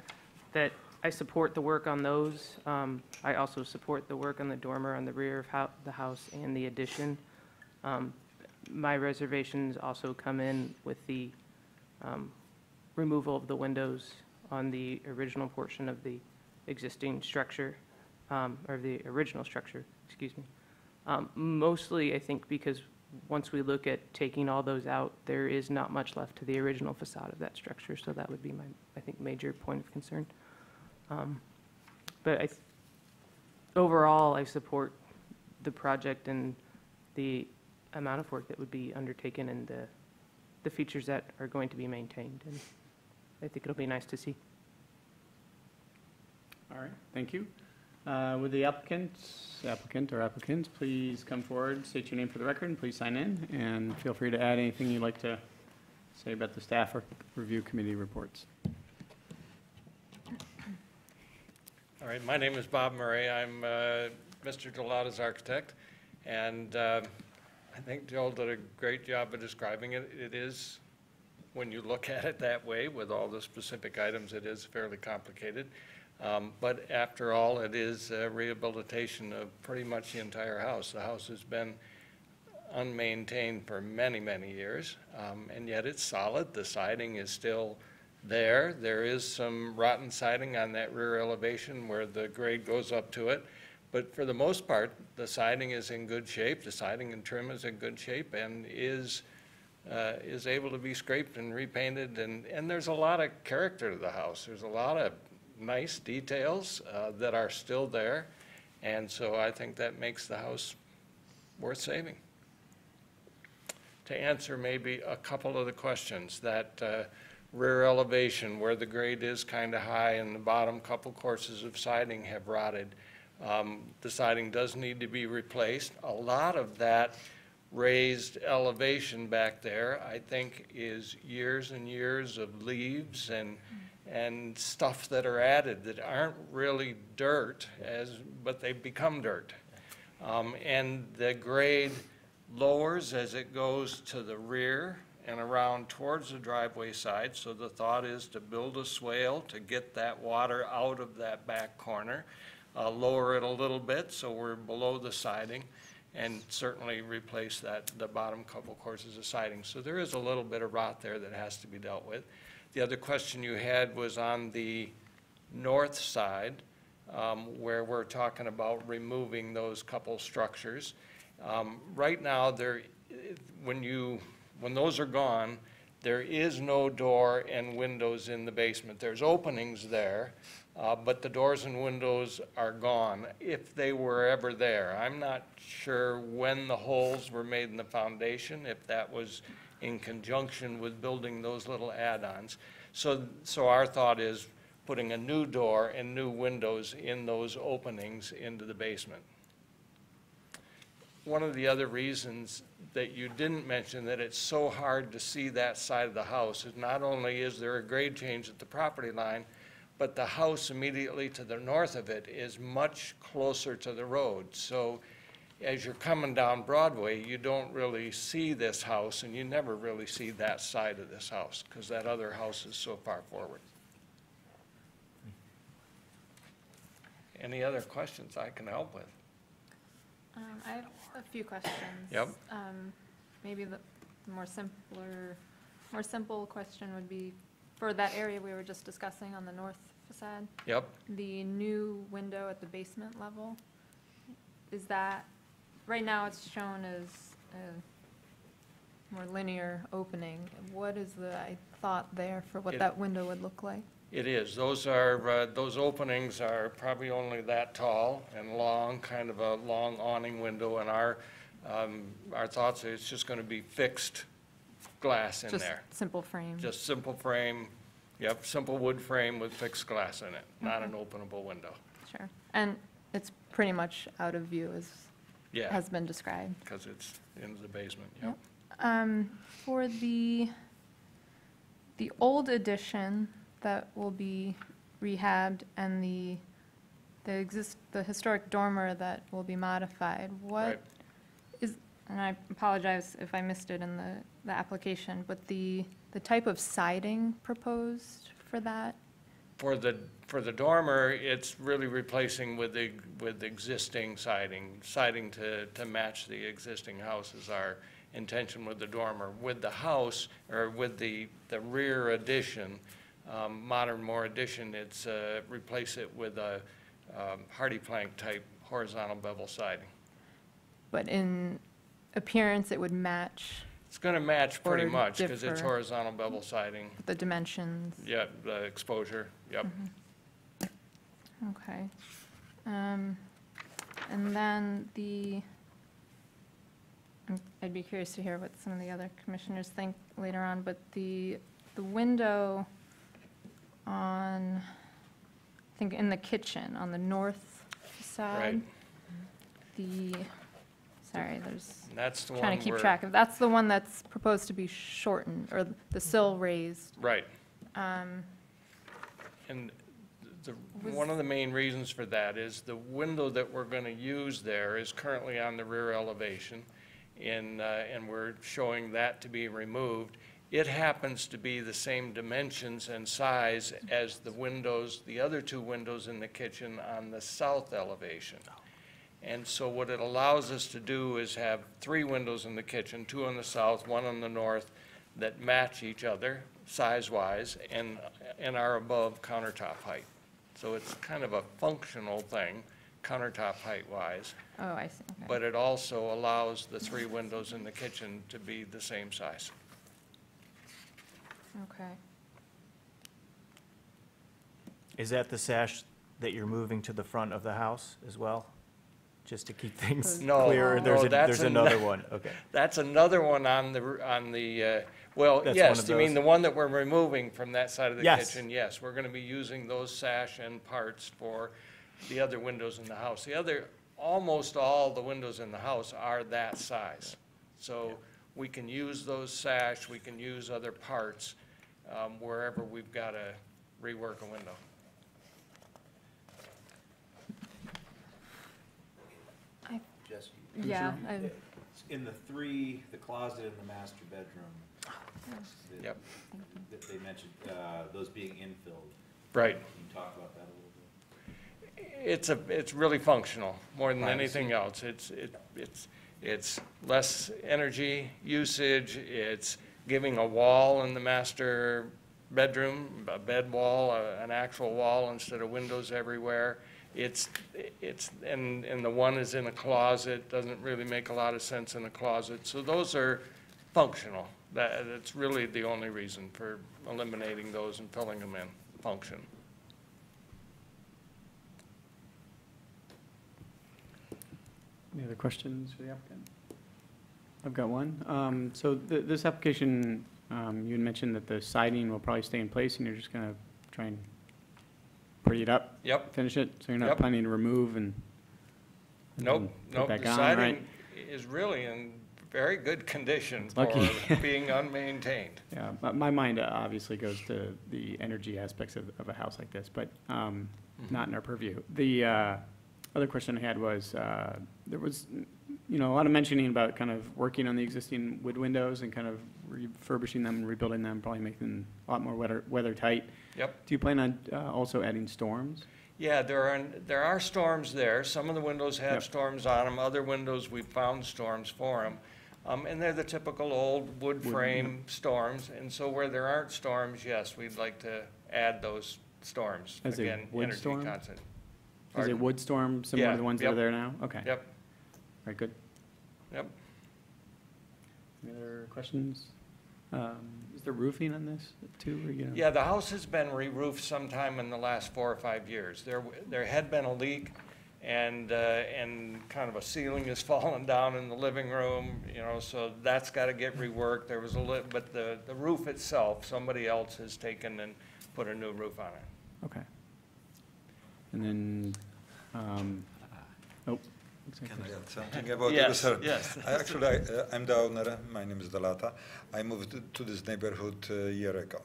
Speaker 5: that I support the work on those. I also support the work on the dormer on the rear of the house and the addition. My reservations also come in with the removal of the windows on the original portion of the existing structure, or the original structure, excuse me. Mostly, I think, because once we look at taking all those out, there is not much left to the original facade of that structure, so that would be my, I think, major point of concern. But overall, I support the project and the amount of work that would be undertaken and the features that are going to be maintained, and I think it'll be nice to see.
Speaker 2: All right, thank you. Would the applicant or applicants please come forward, state your name for the record, and please sign in, and feel free to add anything you'd like to say about the staff or review committee reports.
Speaker 12: All right, my name is Bob Murray. I'm Mr. Delata's architect, and I think Joel did a great job of describing it. It is, when you look at it that way, with all the specific items, it is fairly complicated. But after all, it is a rehabilitation of pretty much the entire house. The house has been unmaintained for many, many years, and yet it's solid. The siding is still there. There is some rotten siding on that rear elevation where the grade goes up to it. But for the most part, the siding is in good shape. The siding and trim is in good shape and is able to be scraped and repainted. And there's a lot of character to the house. There's a lot of nice details that are still there, and so I think that makes the house worth saving. To answer maybe a couple of the questions, that rear elevation where the grade is kind of high and the bottom couple courses of siding have rotted, the siding does need to be replaced. A lot of that raised elevation back there, I think, is years and years of leaves and stuff that are added that aren't really dirt, but they become dirt. And the grade lowers as it goes to the rear and around towards the driveway side. So the thought is to build a swale to get that water out of that back corner, lower it a little bit so we're below the siding, and certainly replace the bottom couple courses of siding. So there is a little bit of rot there that has to be dealt with. The other question you had was on the north side, where we're talking about removing those couple structures. Right now, when those are gone, there is no door and windows in the basement. There's openings there, but the doors and windows are gone, if they were ever there. I'm not sure when the holes were made in the foundation, if that was in conjunction with building those little add-ons. So our thought is putting a new door and new windows in those openings into the basement. One of the other reasons that you didn't mention that it's so hard to see that side of the house is not only is there a grade change at the property line, but the house immediately to the north of it is much closer to the road. So as you're coming down Broadway, you don't really see this house, and you never really see that side of this house, because that other house is so far forward. Any other questions I can help with?
Speaker 11: I have a few questions.
Speaker 12: Yep.
Speaker 11: Maybe the more simple question would be, for that area we were just discussing on the north facade,
Speaker 12: Yep.
Speaker 11: the new window at the basement level, is that, right now it's shown as a more linear opening. What is the thought there for what that window would look like?
Speaker 12: It is. Those are, those openings are probably only that tall and long, kind of a long awning window, and our thoughts are it's just going to be fixed glass in there.
Speaker 11: Just simple frame?
Speaker 12: Just simple frame, yep, simple wood frame with fixed glass in it, not an openable window.
Speaker 11: Sure. And it's pretty much out of view as
Speaker 12: Yeah,
Speaker 11: has been described?
Speaker 12: because it's into the basement, yep.
Speaker 11: For the old addition that will be rehabbed and the historic dormer that will be modified, what
Speaker 12: Right.
Speaker 11: is, and I apologize if I missed it in the application, but the type of siding proposed for that?
Speaker 12: For the dormer, it's really replacing with existing siding to match the existing house is our intention with the dormer. With the house, or with the rear addition, modern more addition, it's replace it with a hardy plank type horizontal bevel siding.
Speaker 11: But in appearance, it would match
Speaker 12: It's going to match pretty
Speaker 11: Or
Speaker 12: much because it's
Speaker 11: differ.
Speaker 12: horizontal bevel siding.
Speaker 11: the dimensions?
Speaker 12: Yeah, the exposure, yep.
Speaker 11: Okay. And then I'd be curious to hear what some of the other commissioners think later on, but the window on, I think in the kitchen, on the north side. Sorry,
Speaker 12: And that's the one
Speaker 11: trying to keep
Speaker 12: where-
Speaker 11: track of, that's the one that's proposed to be shortened, or the sill raised.
Speaker 12: Right.
Speaker 11: Um,
Speaker 12: And one of the main reasons for that is the window that we're going to use there is currently on the rear elevation, and we're showing that to be removed. It happens to be the same dimensions and size as the windows, the other two windows in the kitchen on the south elevation. And so what it allows us to do is have 3 windows in the kitchen, 2 on the south, 1 on the north, that match each other size-wise and are above countertop height. So it's kind of a functional thing, countertop height-wise,
Speaker 11: Oh, I see, okay.
Speaker 12: but it also allows the 3 windows in the kitchen to be the same size.
Speaker 11: Okay.
Speaker 4: Is that the sash that you're moving to the front of the house as well? Just to keep things
Speaker 12: No,
Speaker 4: clear?
Speaker 12: no, that's
Speaker 4: There's another one, okay.
Speaker 12: That's another one on the, well,
Speaker 4: That's one
Speaker 12: yes,
Speaker 4: of
Speaker 12: you mean
Speaker 4: those?
Speaker 12: the one that we're removing from that side of the
Speaker 4: Yes.
Speaker 12: kitchen? Yes, we're gonna be using those sash and parts for the other windows in the house. The other, almost all the windows in the house are that size. So we can use those sash, we can use other parts, wherever we've gotta rework a window.
Speaker 9: Jesse?
Speaker 11: Yeah,
Speaker 9: In the closet and the master bedroom. that-
Speaker 12: Yep.
Speaker 9: That they mentioned, those being infilled.
Speaker 12: Right.
Speaker 9: Can you talk about that a little bit?
Speaker 12: It's really functional, more than
Speaker 9: Privacy.
Speaker 12: anything else. It's less energy usage, it's giving a wall in the master bedroom, a bed wall, an actual wall instead of windows everywhere. And the one is in a closet, doesn't really make a lot of sense in a closet. So those are functional. That's really the only reason for eliminating those and filling them in, function.
Speaker 2: Any other questions for the applicant? I've got one. So this application, you had mentioned that the siding will probably stay in place, and you're just going to try and pretty it up?
Speaker 12: Yep.
Speaker 2: Finish it? So you're not
Speaker 12: Yep.
Speaker 2: planning to remove and
Speaker 12: Nope,
Speaker 2: put
Speaker 12: nope,
Speaker 2: back
Speaker 12: the
Speaker 2: on,
Speaker 12: siding
Speaker 2: right?
Speaker 12: is really in very good condition for
Speaker 2: Lucky.
Speaker 12: being unmaintained.
Speaker 2: Yeah, my mind obviously goes to the energy aspects of a house like this, but not in our purview. The other question I had was, there was, a lot of mentioning about kind of working on the existing wood windows and kind of refurbishing them and rebuilding them, probably making them a lot more weather tight.
Speaker 12: Yep.
Speaker 2: Do you plan on also adding storms?
Speaker 12: Yeah, there are storms there. Some of the windows have
Speaker 2: Yep.
Speaker 12: storms on them. Other windows, we've found storms for them. And they're the typical old wood frame storms. And so where there aren't storms, yes, we'd like to add those storms.
Speaker 2: As a
Speaker 12: Again,
Speaker 2: wood
Speaker 12: energy
Speaker 2: storm?
Speaker 12: content.
Speaker 2: Is a
Speaker 12: Pardon?
Speaker 2: wood storm similar
Speaker 12: Yeah,
Speaker 2: to the ones that are
Speaker 12: yep.
Speaker 2: there now? Okay.
Speaker 12: Yep,
Speaker 2: Very good.
Speaker 12: yep.
Speaker 2: Any other questions? Is there roofing on this too? Or,
Speaker 12: Yeah, the house has been re-roofed sometime in the last 4 or 5 years. There had been a leak, and kind of a ceiling has fallen down in the living room, so that's got to get reworked. There was but the roof itself, somebody else has taken and put a new roof on it.
Speaker 2: Okay. And then, looks like
Speaker 13: Can I
Speaker 2: there's-
Speaker 13: add something about
Speaker 12: Yes,
Speaker 13: this?
Speaker 12: yes.
Speaker 13: I'm the owner. My name is Delata. I moved to this neighborhood a year ago,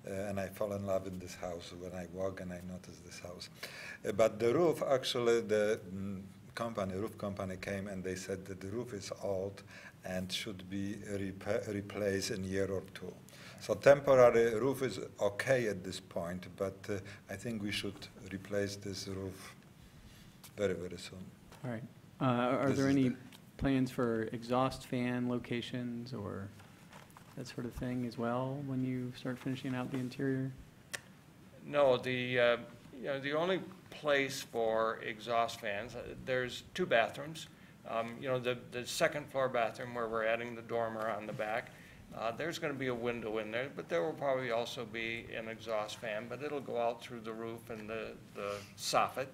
Speaker 13: and I fell in love in this house when I walk and I noticed this house. But the roof, actually, the roof company came and they said that the roof is old and should be replaced in a year or two. So temporary roof is okay at this point, but I think we should replace this roof very, very soon.
Speaker 2: All right. Are
Speaker 13: This
Speaker 2: there
Speaker 13: is
Speaker 2: any
Speaker 13: the-
Speaker 2: plans for exhaust fan locations or that sort of thing as well when you start finishing out the interior?
Speaker 12: No, the only place for exhaust fans, there's 2 bathrooms. The second floor bathroom where we're adding the dormer on the back, there's going to be a window in there, but there will probably also be an exhaust fan, but it'll go out through the roof and the soffit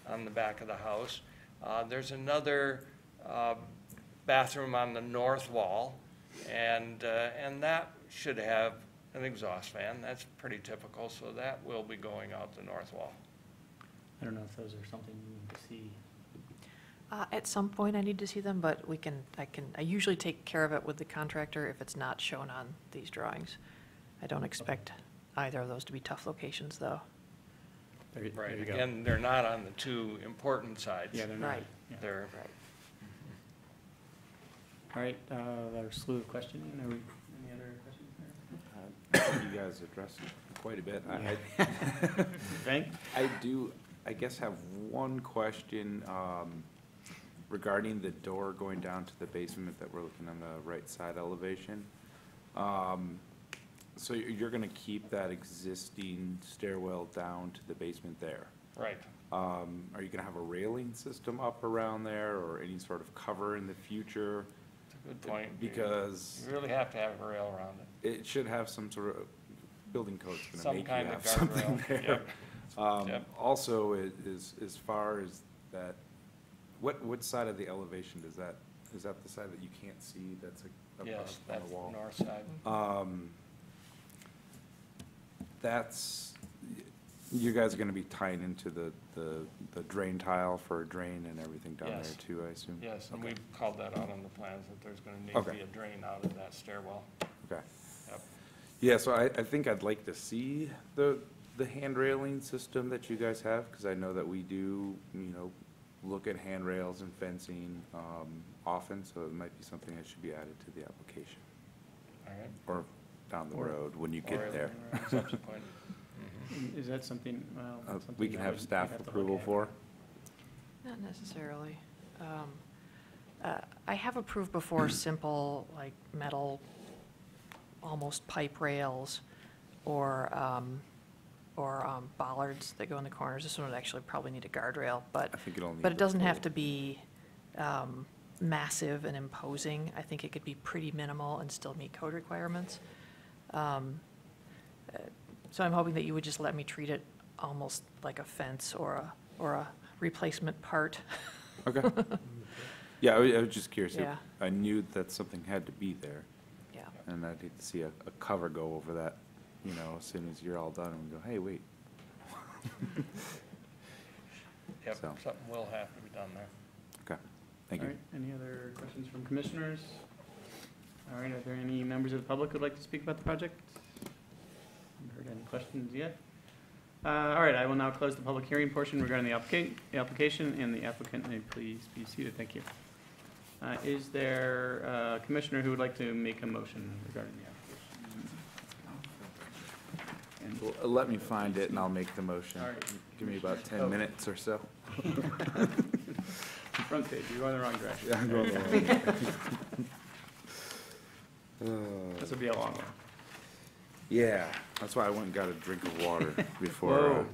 Speaker 12: on the back of the house. There's another bathroom on the north wall, and that should have an exhaust fan. That's pretty typical, so that will be going out the north wall.
Speaker 2: I don't know if those are something you need to see.
Speaker 1: At some point, I need to see them, but I usually take care of it with the contractor if it's not shown on these drawings. I don't expect either of those to be tough locations, though.
Speaker 2: There
Speaker 12: Right,
Speaker 2: you go.
Speaker 12: again, they're not on the 2 important sides.
Speaker 2: Yeah, they're not.
Speaker 1: Right.
Speaker 2: Yeah.
Speaker 12: They're,
Speaker 2: All right, our slew of questioning. Any other questions
Speaker 7: I think you guys addressed it quite a bit.
Speaker 2: there? Frank?
Speaker 7: I guess have one question regarding the door going down to the basement that we're looking on the right side elevation. So you're gonna keep that existing stairwell down to the basement there?
Speaker 12: right.
Speaker 7: Are you gonna have a railing system up around there or any sort of cover in the future?
Speaker 12: It's a good point.
Speaker 7: Because
Speaker 12: You really have to have a rail around it.
Speaker 7: it should have some sort of, building code's gonna
Speaker 12: Some
Speaker 7: make you
Speaker 12: kind of
Speaker 7: have something
Speaker 12: guardrail.
Speaker 7: there.
Speaker 12: Yep. Yep.
Speaker 7: Also, as far as that, what side of the elevation is that the side that you can't see that's up
Speaker 12: Yes,
Speaker 7: on
Speaker 12: that's
Speaker 7: the
Speaker 12: the
Speaker 7: wall?
Speaker 12: north side.
Speaker 7: That's, you guys are gonna be tying into the drain tile for a drain and everything down there
Speaker 12: Yes.
Speaker 7: too, I assume?
Speaker 12: Yes, and
Speaker 7: Okay.
Speaker 12: we've called that out on the plans, that there's gonna need to
Speaker 7: Okay.
Speaker 12: be a drain out of that stairwell.
Speaker 7: Okay.
Speaker 12: Yep.
Speaker 7: Yeah, so I think I'd like to see the hand railing system that you guys have, because I know that we do, look at handrails and fencing often, so it might be something that should be added to the application,
Speaker 12: All right.
Speaker 7: or down the
Speaker 2: Or-
Speaker 7: road when you
Speaker 12: Or
Speaker 7: get there.
Speaker 12: Subsequent.
Speaker 2: Is that something, well, that's something
Speaker 7: We can
Speaker 2: I
Speaker 7: have
Speaker 2: would-
Speaker 7: staff
Speaker 2: we'd have to look
Speaker 7: approval
Speaker 2: at.
Speaker 7: for?
Speaker 1: Not necessarily. I have approved before simple, like metal, almost pipe rails, or bollards that go in the corners. This one would actually probably need a guardrail,
Speaker 7: I think it'll need
Speaker 1: but it
Speaker 7: the
Speaker 1: doesn't have
Speaker 7: full-
Speaker 1: to be massive and imposing. I think it could be pretty minimal and still meet code requirements. So I'm hoping that you would just let me treat it almost like a fence or a replacement part.
Speaker 7: Okay. Yeah, I was just curious.
Speaker 1: Yeah.
Speaker 7: I knew that something had to be there,
Speaker 1: Yeah.
Speaker 7: and I'd hate to see a cover go over that, as soon as you're all done, and we go, hey, wait.
Speaker 12: Yep,
Speaker 7: So.
Speaker 12: something will have to be done there.
Speaker 7: Okay, thank
Speaker 2: All
Speaker 7: you.
Speaker 2: right, any other questions from commissioners? All right, are there any members of the public who would like to speak about the project? Haven't heard any questions yet. All right, I will now close the public hearing portion regarding the application, and the applicant may please be seated. Thank you. Is there a commissioner who would like to make a motion regarding the application?
Speaker 7: Well, let me find it and I'll make the motion.
Speaker 2: All right.
Speaker 7: Give me about 10 minutes or so.
Speaker 2: Front page, you're going the wrong direction.
Speaker 7: Yeah, I'm going the wrong way.
Speaker 2: This will be a long one.
Speaker 7: Yeah, that's why I went and got a drink of water before.
Speaker 2: Whoa.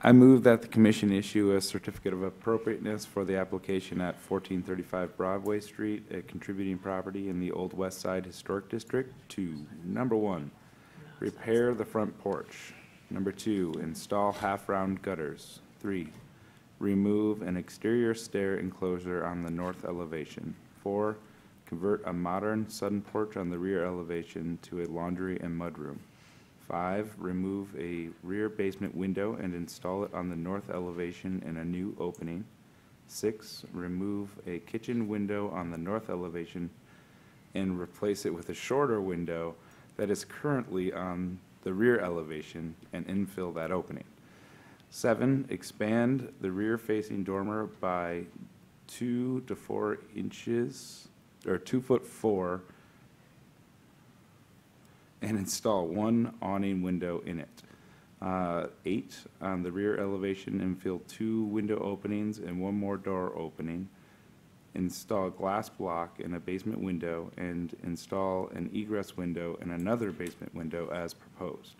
Speaker 7: I move that the commission issue a certificate of appropriateness for the application at 1435 Broadway Street, a contributing property in the Old West Side Historic District, to, number 1, repair the front porch. Number 2, install half-round gutters. 3, remove an exterior stair enclosure on the north elevation. 4, convert a modern sun porch on the rear elevation to a laundry and mudroom. 5, remove a rear basement window and install it on the north elevation in a new opening. 6, remove a kitchen window on the north elevation and replace it with a shorter window that is currently on the rear elevation and infill that opening. 7, expand the rear-facing dormer by 2 to 4 inches, or 2'4", and install 1 awning window in it. 8, on the rear elevation, infill 2 window openings and 1 more door opening. Install a glass block in a basement window and install an egress window and another basement window as proposed.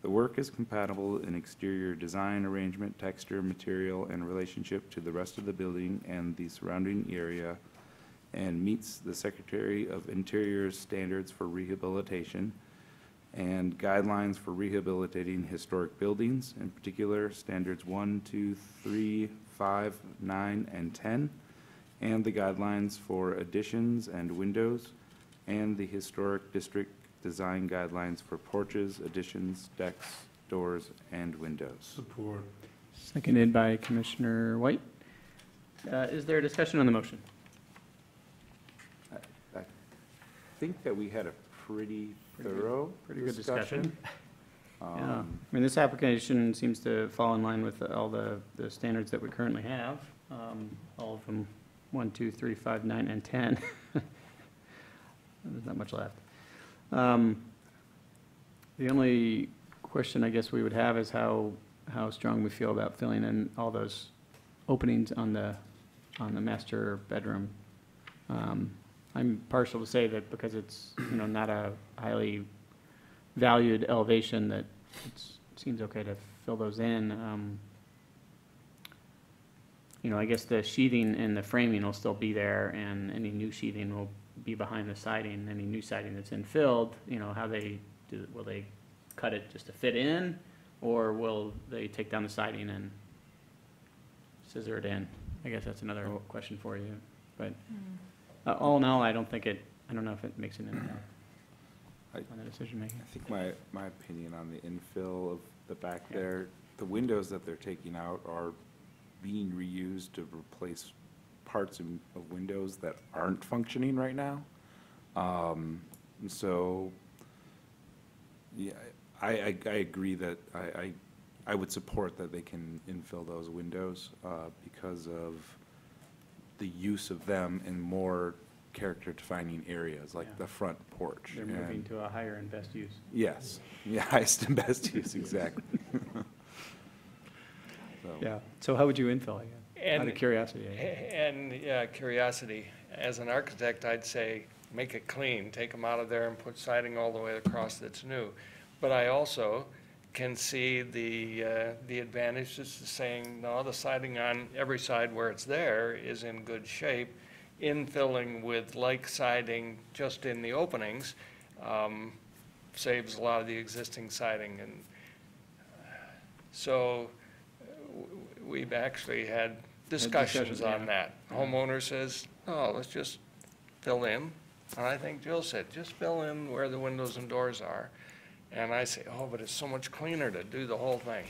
Speaker 7: The work is compatible in exterior design, arrangement, texture, material, and relationship to the rest of the building and the surrounding area, and meets the Secretary of Interior's standards for rehabilitation and guidelines for rehabilitating historic buildings, in particular standards 1, 2, 3, 5, 9, and 10, and the guidelines for additions and windows, and the Historic District design guidelines for porches, additions, decks, doors, and windows.
Speaker 3: Support.
Speaker 2: Seconded by Commissioner White. Is there a discussion on the motion?
Speaker 7: I think that we had a pretty thorough
Speaker 2: Pretty good discussion. Yeah, I
Speaker 7: Um,
Speaker 2: mean, this application seems to fall in line with all the standards that we currently have. All of them, 1, 2, 3, 5, 9, and 10. There's not much left. The only question I guess we would have is how strong we feel about filling in all those openings on the master bedroom. I'm partial to say that because it's, not a highly valued elevation, that it seems okay to fill those in. I guess the sheathing and the framing will still be there, and any new sheathing will be behind the siding. Any new siding that's infilled, how they do, will they cut it just to fit in, or will they take down the siding and scissor it in? I guess that's another question for you. But all in all, I don't know if it makes an impact on the decision making.
Speaker 7: I think my opinion on the infill of the back there, the windows that they're taking out are being reused to replace parts of windows that aren't functioning right now. So, yeah, I agree that I would support that they can infill those windows because of the use of them in more character-defining areas, like the front porch.
Speaker 2: They're moving to a higher and best use.
Speaker 7: Yes, highest and best use, exactly.
Speaker 2: Yeah, so how would you infill, I guess? Out of curiosity.
Speaker 12: Curiosity. As an architect, I'd say, make it clean, take them out of there and put siding all the way across that's new. But I also can see the advantages to saying, no, the siding on every side where it's there is in good shape. Infilling with like siding just in the openings saves a lot of the existing siding. And so we've actually had discussions on that. Homeowner says, oh, let's just fill in. And I think Jill said, just fill in where the windows and doors are. And I say, oh, but it's so much cleaner to do the whole thing.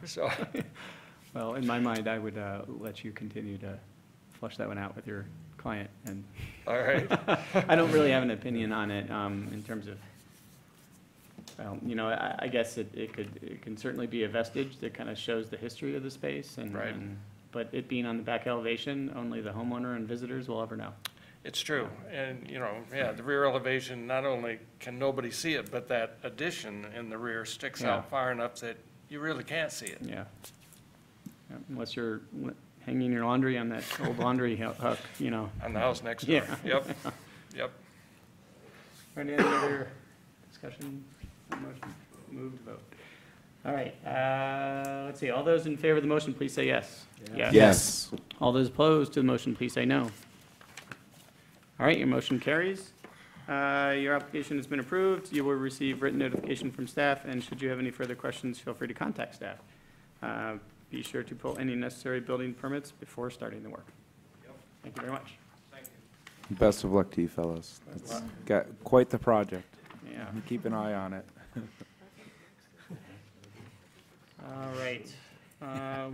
Speaker 12: So,
Speaker 2: well, in my mind, I would let you continue to flush that one out with your client, and
Speaker 12: All right.
Speaker 2: I don't really have an opinion on it in terms of, well, you know, I guess it can certainly be a vestige that kind of shows the history of the space,
Speaker 12: Right.
Speaker 2: but it being on the back elevation, only the homeowner and visitors will ever know.
Speaker 12: It's true, and, you know, yeah, the rear elevation, not only can nobody see it, but that addition in the rear sticks
Speaker 2: Yeah.
Speaker 12: out far enough that you really can't see it.
Speaker 2: Yeah. Yeah, unless you're hanging your laundry on that old laundry hook, you know.
Speaker 12: On the house next door.
Speaker 2: Yeah.
Speaker 12: Yep, yep.
Speaker 2: Any other discussion on the motion? Move to vote. All right, let's see, all those in favor of the motion, please say yes.
Speaker 4: Yes.
Speaker 2: All those opposed to the motion, please say no. All right, your motion carries. Your application has been approved. You will receive written notification from staff, and should you have any further questions, feel free to contact staff. Be sure to pull any necessary building permits before starting the work. Thank you very much.
Speaker 7: Best of luck to you fellows. It's got quite the project.
Speaker 2: Yeah.
Speaker 7: Keep an eye on it.
Speaker 2: All right,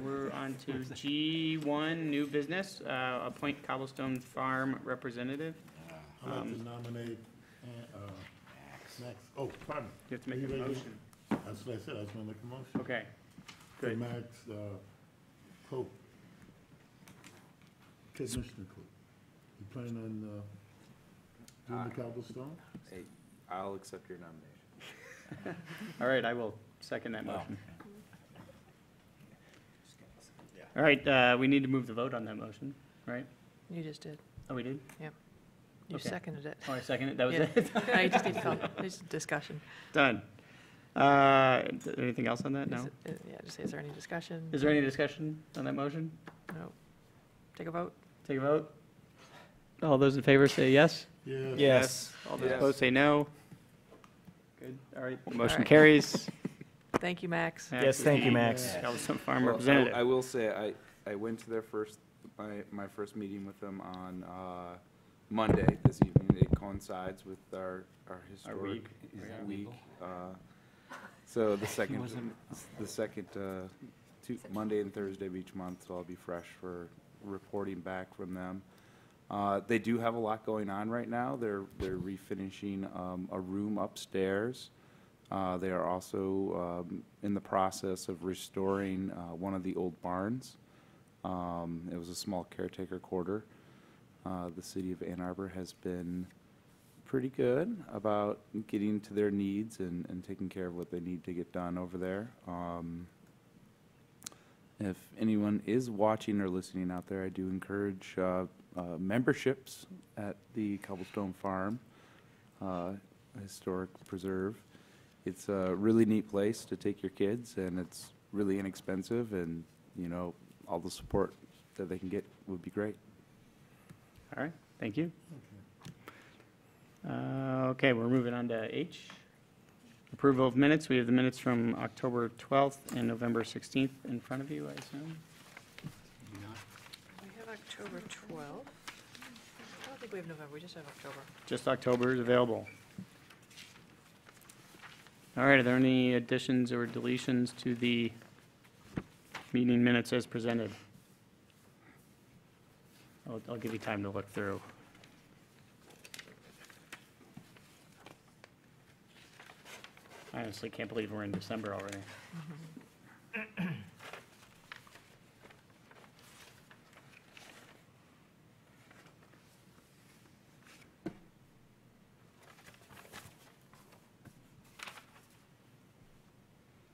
Speaker 2: we're on to G1, new business, appoint Cobblestone Farm representative.
Speaker 3: I'd like to nominate, Max, oh, pardon.
Speaker 2: You have to make
Speaker 3: Are
Speaker 2: a
Speaker 3: you ready?
Speaker 2: motion.
Speaker 3: That's what I said, I was gonna make a motion.
Speaker 2: Okay,
Speaker 3: For
Speaker 2: good.
Speaker 3: Max, Cope. Commissioner Cope. You planning on, doing the cobblestone?
Speaker 7: Hey, I'll accept your nomination.
Speaker 2: All right, I will second that motion. All right, we need to move the vote on that motion, right?
Speaker 1: You just did.
Speaker 2: Oh, we did?
Speaker 1: You
Speaker 2: Okay.
Speaker 1: seconded it.
Speaker 2: Oh, I seconded it, that was
Speaker 1: Yeah.
Speaker 2: it?
Speaker 1: No, you just need to call, just discussion.
Speaker 2: Done. Anything else on that? No?
Speaker 1: Yeah, just say, is there any discussion?
Speaker 2: Is there any discussion on that motion?
Speaker 1: No. Take a vote.
Speaker 2: Take a vote. All those in favor say yes?
Speaker 3: Yes.
Speaker 4: Yes.
Speaker 2: All those
Speaker 7: Yes.
Speaker 2: opposed say no. Good, all right, the motion
Speaker 1: right.
Speaker 2: carries.
Speaker 1: Thank you, Max.
Speaker 4: Yes, thank you, Max.
Speaker 2: Cobblestone Farm
Speaker 7: Well,
Speaker 2: representative.
Speaker 7: I will say, I went to their my first meeting with them on Monday this evening. It coincides with our historic
Speaker 2: week.
Speaker 7: week. So the second Monday and Thursday of each month, so I'll be fresh for reporting back from them. They do have a lot going on right now. They're refinishing a room upstairs. They are also in the process of restoring one of the old barns. It was a small caretaker quarter. The city of Ann Arbor has been pretty good about getting to their needs and taking care of what they need to get done over there. If anyone is watching or listening out there, I do encourage memberships at the Cobblestone Farm Historic Preserve. It's a really neat place to take your kids, and it's really inexpensive, and, you know, all the support that they can get would be great.
Speaker 2: All right, thank you. Okay, we're moving on to H. Approval of minutes. We have the minutes from October 12th and November 16th in front of you, I assume.
Speaker 1: We have October 12th. I don't think we have November, we just have October.
Speaker 2: Just October is available. All right, are there any additions or deletions to the meeting minutes as presented? I'll give you time to look through. I honestly can't believe we're in December already.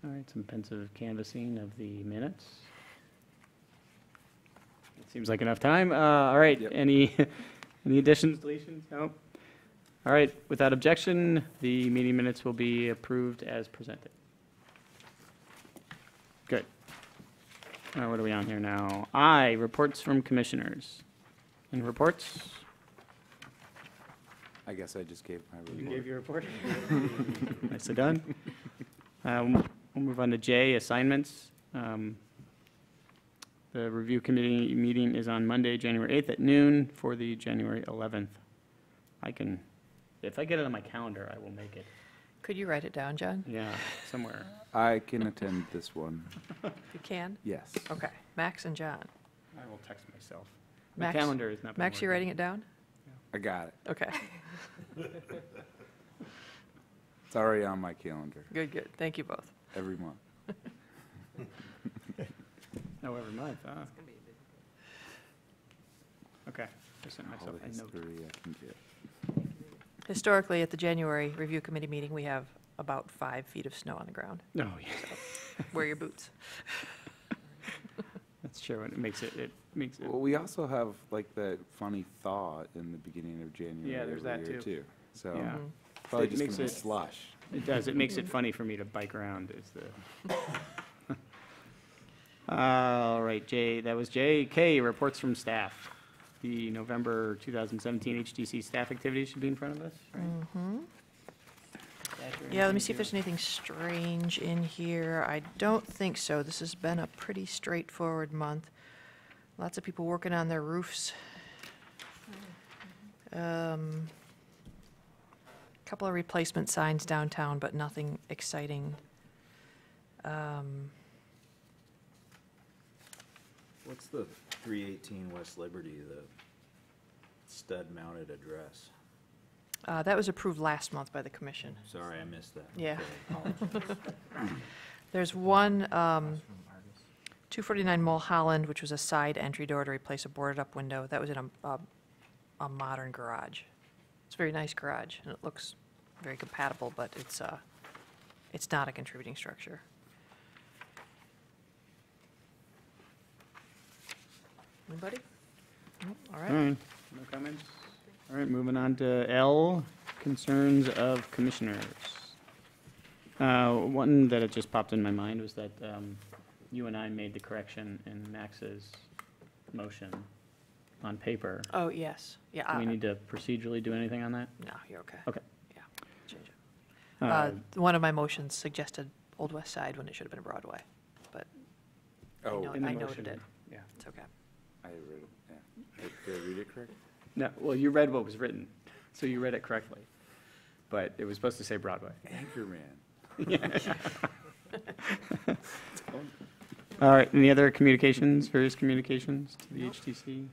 Speaker 2: All right, some pensive canvassing of the minutes. It seems like enough time. All right,
Speaker 7: Yep.
Speaker 2: any additions, deletions? No? All right, without objection, the meeting minutes will be approved as presented. Good. What are we on here now? I, reports from commissioners. Any reports?
Speaker 7: I guess I just gave my
Speaker 2: You
Speaker 7: report.
Speaker 2: gave your report. Nicely done. We'll move on to J, assignments. The review committee meeting is on Monday, January 8th at noon for the January 11th. If I get it on my calendar, I will make it.
Speaker 1: Could you write it down, John?
Speaker 2: Yeah, somewhere.
Speaker 7: I can attend this one.
Speaker 1: You can?
Speaker 7: Yes.
Speaker 1: Okay, Max and John.
Speaker 2: I will text myself. My
Speaker 1: Max-
Speaker 2: calendar is not. been
Speaker 1: Max, you
Speaker 2: working.
Speaker 1: writing it down?
Speaker 7: I got it.
Speaker 1: Okay,
Speaker 7: It's already on my calendar
Speaker 1: good, good. Thank you both.
Speaker 7: every month.
Speaker 2: Oh, every month, huh? Okay, I sent
Speaker 7: All
Speaker 2: myself
Speaker 7: the
Speaker 2: a note.
Speaker 7: history I can get.
Speaker 1: Historically, at the January Review Committee meeting, we have about 5 feet of snow on the ground.
Speaker 2: Oh, yeah,
Speaker 1: Wear your boots.
Speaker 2: that's true, and it makes it makes it,
Speaker 7: Well, we also have like that funny thaw in the beginning of January.
Speaker 2: Yeah, there's
Speaker 7: every
Speaker 2: that
Speaker 7: year, So
Speaker 2: yeah.
Speaker 7: probably
Speaker 2: It
Speaker 7: just
Speaker 2: makes
Speaker 7: gonna be
Speaker 2: it-
Speaker 7: slush.
Speaker 2: It does, it makes it funny for me to bike around, is the. All right, that was JK, reports from staff. The November 2017 HTC staff activities should be in front of us, right?
Speaker 1: Yeah, let me see if there's anything strange in here. I don't think so. This has been a pretty straightforward month. Lots of people working on their roofs. Couple of replacement signs downtown, but nothing exciting.
Speaker 9: What's the 318 West Liberty, the stud-mounted address?
Speaker 1: That was approved last month by the commission.
Speaker 9: Sorry, I missed that.
Speaker 1: Yeah.
Speaker 9: Okay, apologize.
Speaker 1: There's one, 249 Mulholland, which was a side entry door to replace a boarded-up window. That was in a modern garage. It's a very nice garage, and it looks very compatible, but it's not a contributing structure. Anybody? No? All
Speaker 2: All
Speaker 1: right.
Speaker 2: right, no comments? All right, moving on to L, concerns of commissioners. One that had just popped in my mind was that you and I made the correction in Max's motion on paper.
Speaker 1: Oh, yes. Yeah.
Speaker 2: Do we need to procedurally do anything on that?
Speaker 1: No, you're okay.
Speaker 2: Okay.
Speaker 1: Yeah, change it. One of my motions suggested Old West Side when it should have been Broadway, but I
Speaker 7: Oh,
Speaker 1: know-
Speaker 2: in the
Speaker 1: I noted
Speaker 2: motion,
Speaker 1: it.
Speaker 2: Yeah.
Speaker 1: It's okay.
Speaker 7: I read it, yeah. Did I read it correct?
Speaker 2: No, well, you read what was written, so you read it correctly. But it was supposed to say Broadway.
Speaker 7: Anchorman.
Speaker 2: All right, any other communications, various communications to the HTC?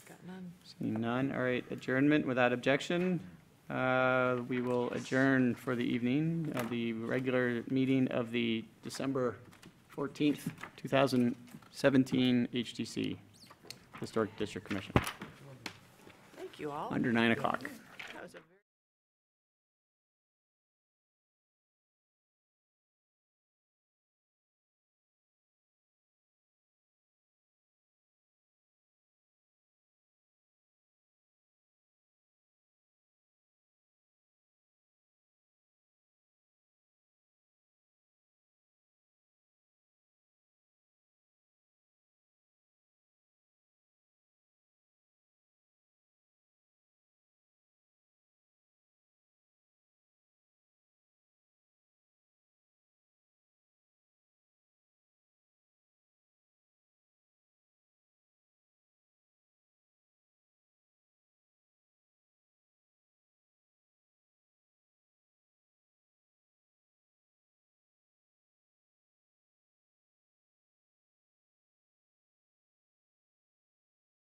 Speaker 1: Got none.
Speaker 2: Seeing none, all right, adjournment without objection. We will adjourn for the evening of the regular meeting of the December 14th, 2017 HTC Historic District Commission,
Speaker 1: Thank you all.
Speaker 2: under 9 o'clock.